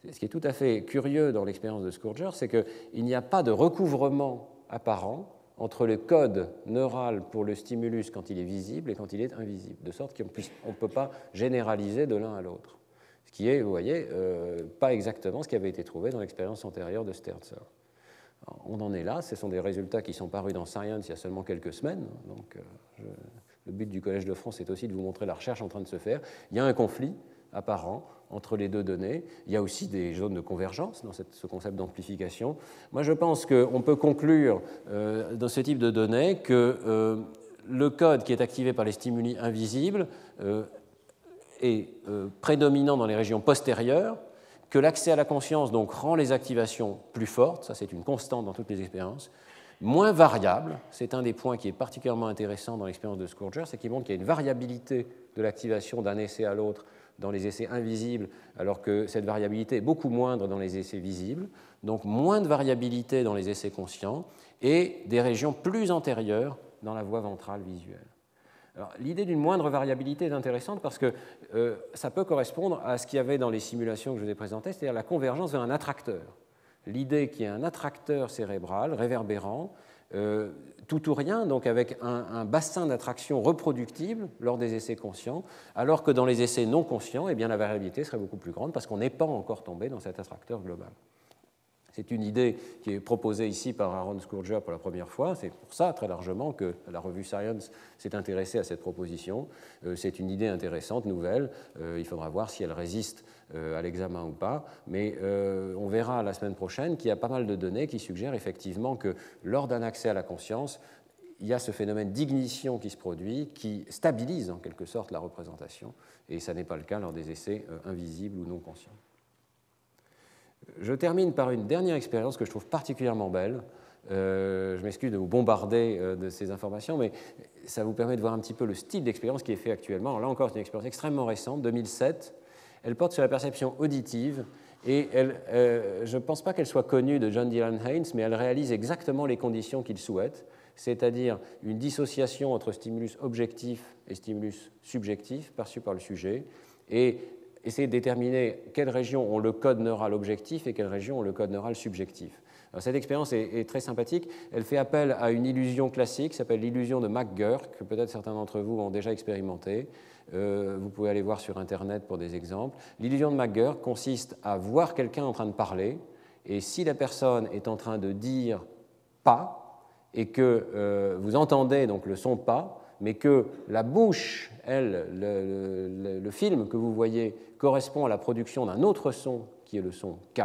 Ce qui est tout à fait curieux dans l'expérience de Scourger, c'est qu'il n'y a pas de recouvrement apparent entre le code neural pour le stimulus quand il est visible et quand il est invisible, de sorte qu'on ne peut pas généraliser de l'un à l'autre. Ce qui est, vous voyez, pas exactement ce qui avait été trouvé dans l'expérience antérieure de Sterzer. On en est là, ce sont des résultats qui sont parus dans Science il y a seulement quelques semaines, donc le but du Collège de France est aussi de vous montrer la recherche en train de se faire. Il y a un conflit apparent entre les deux données. Il y a aussi des zones de convergence dans ce concept d'amplification. Moi, je pense qu'on peut conclure dans ce type de données que le code qui est activé par les stimuli invisibles est prédominant dans les régions postérieures, que l'accès à la conscience donc rend les activations plus fortes, ça c'est une constante dans toutes les expériences, moins variable, c'est un des points qui est particulièrement intéressant dans l'expérience de Scourger, c'est qu'il montre qu'il y a une variabilité de l'activation d'un essai à l'autre dans les essais invisibles, alors que cette variabilité est beaucoup moindre dans les essais visibles, donc moins de variabilité dans les essais conscients et des régions plus antérieures dans la voie ventrale visuelle. L'idée d'une moindre variabilité est intéressante parce que ça peut correspondre à ce qu'il y avait dans les simulations que je vous ai présentées, c'est-à-dire la convergence vers un attracteur. L'idée qu'il y ait un attracteur cérébral réverbérant, tout ou rien, donc avec un bassin d'attraction reproductible lors des essais conscients, alors que dans les essais non conscients, eh bien, la variabilité serait beaucoup plus grande parce qu'on n'est pas encore tombé dans cet attracteur global. C'est une idée qui est proposée ici par Aaron Scourger pour la première fois. C'est pour ça, très largement, que la revue Science s'est intéressée à cette proposition. C'est une idée intéressante, nouvelle. Il faudra voir si elle résiste à l'examen ou pas. Mais on verra la semaine prochaine qu'il y a pas mal de données qui suggèrent effectivement que lors d'un accès à la conscience, il y a ce phénomène d'ignition qui se produit, qui stabilise en quelque sorte la représentation. Et ça n'est pas le cas lors des essais invisibles ou non conscients. Je termine par une dernière expérience que je trouve particulièrement belle. Je m'excuse de vous bombarder de ces informations, mais ça vous permet de voir un petit peu le style d'expérience qui est fait actuellement. Alors là encore, c'est une expérience extrêmement récente, 2007. Elle porte sur la perception auditive et je ne pense pas qu'elle soit connue de John Dylan Haynes, mais elle réalise exactement les conditions qu'il souhaite, c'est-à-dire une dissociation entre stimulus objectif et stimulus subjectif perçu par le sujet, et essayer de déterminer quelles régions ont le code neural objectif et quelles régions ont le code neural subjectif. Alors, cette expérience est très sympathique. Elle fait appel à une illusion classique qui s'appelle l'illusion de McGurk, que peut-être certains d'entre vous ont déjà expérimenté. Vous pouvez aller voir sur Internet pour des exemples. L'illusion de McGurk consiste à voir quelqu'un en train de parler, et si la personne est en train de dire « pas » et que vous entendez donc le son « pas », mais que la bouche, elle, le film que vous voyez correspond à la production d'un autre son qui est le son K,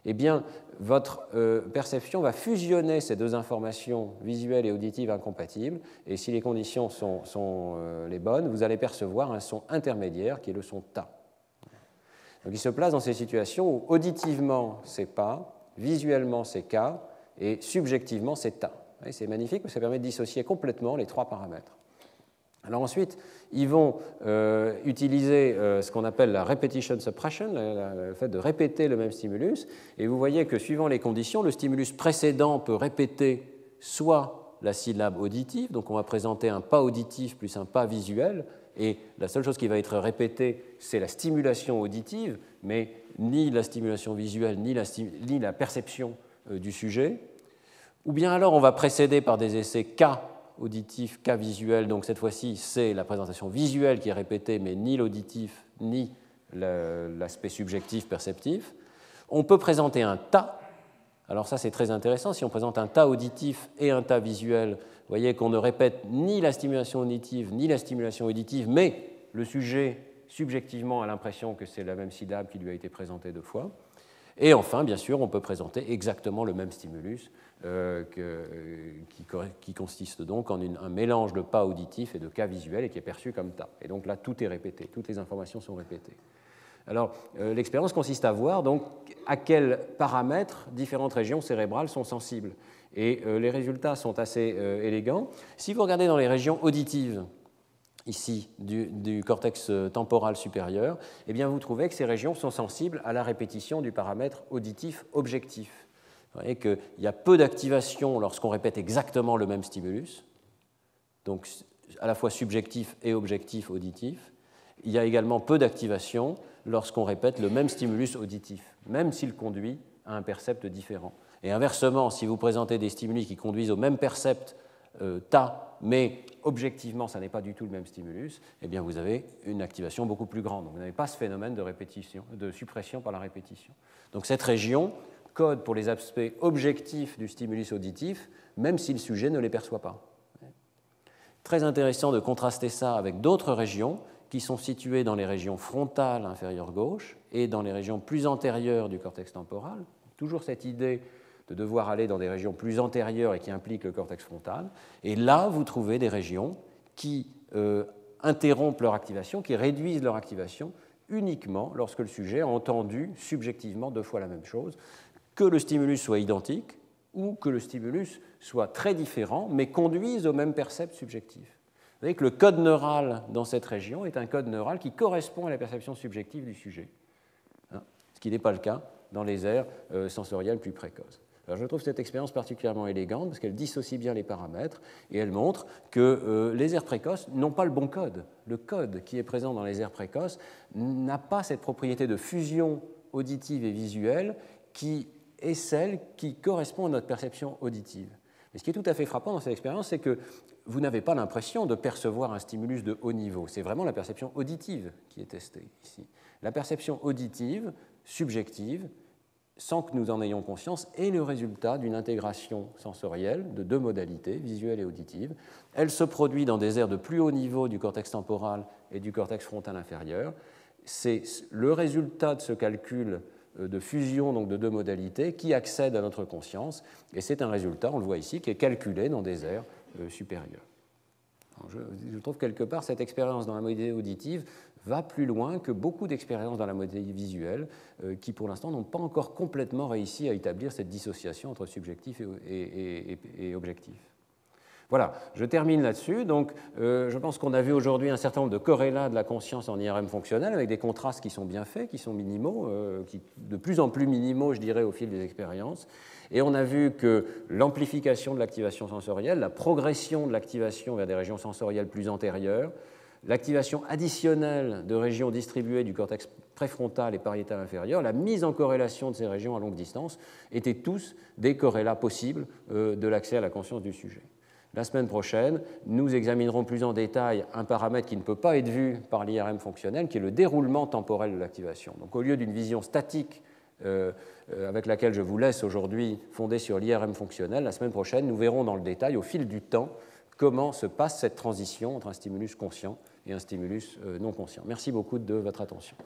eh bien, votre perception va fusionner ces deux informations visuelles et auditives incompatibles, et si les conditions sont les bonnes, vous allez percevoir un son intermédiaire qui est le son Ta. Donc il se place dans ces situations où auditivement c'est pas, visuellement c'est K, et subjectivement c'est Ta. Et c'est magnifique, parce que ça permet de dissocier complètement les trois paramètres. Alors ensuite, ils vont utiliser ce qu'on appelle la repetition suppression, le fait de répéter le même stimulus, et vous voyez que suivant les conditions, le stimulus précédent peut répéter soit la syllabe auditive, donc on va présenter un pas auditif plus un pas visuel, et la seule chose qui va être répétée, c'est la stimulation auditive, mais ni la stimulation visuelle, ni la perception du sujet. Ou bien alors on va précéder par des essais K auditif, K visuel, donc cette fois-ci c'est la présentation visuelle qui est répétée, mais ni l'auditif, ni l'aspect subjectif perceptif. On peut présenter un Ta, Alors ça, c'est très intéressant. Si on présente un tas auditif et un tas visuel, vous voyez qu'on ne répète ni la stimulation auditive ni la stimulation auditive, mais le sujet, subjectivement, a l'impression que c'est la même syllabe qui lui a été présentée 2 fois. Et enfin, bien sûr, on peut présenter exactement le même stimulus qui consiste donc en un mélange de pas auditifs et de cas visuels et qui est perçu comme tas. Et donc là, tout est répété, toutes les informations sont répétées. Alors, l'expérience consiste à voir donc à quels paramètres différentes régions cérébrales sont sensibles. Et les résultats sont assez élégants. Si vous regardez dans les régions auditives, ici, du cortex temporal supérieur, eh bien, vous trouvez que ces régions sont sensibles à la répétition du paramètre auditif objectif. Vous voyez qu'il y a peu d'activation lorsqu'on répète exactement le même stimulus, donc à la fois subjectif et objectif auditif. Il y a également peu d'activation lorsqu'on répète le même stimulus auditif, même s'il conduit à un percept différent. Et inversement, si vous présentez des stimuli qui conduisent au même percept tas, mais objectivement, ça n'est pas du tout le même stimulus, eh bien, vous avez une activation beaucoup plus grande. Donc, vous n'avez pas ce phénomène de répétition, de suppression par la répétition. Donc, cette région code pour les aspects objectifs du stimulus auditif, même si le sujet ne les perçoit pas. Très intéressant de contraster ça avec d'autres régions qui sont situées dans les régions frontales inférieures gauche et dans les régions plus antérieures du cortex temporal. Toujours cette idée de devoir aller dans des régions plus antérieures et qui impliquent le cortex frontal. Et là, vous trouvez des régions qui interrompent leur activation, qui réduisent leur activation uniquement lorsque le sujet a entendu subjectivement 2 fois la même chose, que le stimulus soit identique ou que le stimulus soit très différent, mais conduise au même percept subjectif. Vous voyez que le code neural dans cette région est un code neural qui correspond à la perception subjective du sujet, ce qui n'est pas le cas dans les aires sensorielles plus précoces. Alors, je trouve cette expérience particulièrement élégante parce qu'elle dissocie bien les paramètres et elle montre que les aires précoces n'ont pas le bon code. Le code qui est présent dans les aires précoces n'a pas cette propriété de fusion auditive et visuelle qui est celle qui correspond à notre perception auditive. Mais ce qui est tout à fait frappant dans cette expérience, c'est que vous n'avez pas l'impression de percevoir un stimulus de haut niveau. C'est vraiment la perception auditive qui est testée ici. La perception auditive, subjective, sans que nous en ayons conscience, est le résultat d'une intégration sensorielle de 2 modalités, visuelle et auditive. Elle se produit dans des aires de plus haut niveau du cortex temporal et du cortex frontal inférieur. C'est le résultat de ce calcul de fusion donc de 2 modalités qui accède à notre conscience, et c'est un résultat, on le voit ici, qui est calculé dans des aires supérieures. Alors je trouve quelque part cette expérience dans la modalité auditive va plus loin que beaucoup d'expériences dans la modalité visuelle qui, pour l'instant, n'ont pas encore complètement réussi à établir cette dissociation entre subjectif et objectif. Voilà, je termine là-dessus. Donc, je pense qu'on a vu aujourd'hui un certain nombre de corrélats de la conscience en IRM fonctionnel avec des contrastes qui sont bien faits, qui sont minimaux, de plus en plus minimaux, je dirais, au fil des expériences. Et on a vu que l'amplification de l'activation sensorielle, la progression de l'activation vers des régions sensorielles plus antérieures, l'activation additionnelle de régions distribuées du cortex préfrontal et pariétal inférieur, la mise en corrélation de ces régions à longue distance étaient tous des corrélats possibles de l'accès à la conscience du sujet. La semaine prochaine, nous examinerons plus en détail un paramètre qui ne peut pas être vu par l'IRM fonctionnel, qui est le déroulement temporel de l'activation. Donc, au lieu d'une vision statique avec laquelle je vous laisse aujourd'hui, fondée sur l'IRM fonctionnel, la semaine prochaine, nous verrons dans le détail, au fil du temps, comment se passe cette transition entre un stimulus conscient et un stimulus non conscient. Merci beaucoup de votre attention.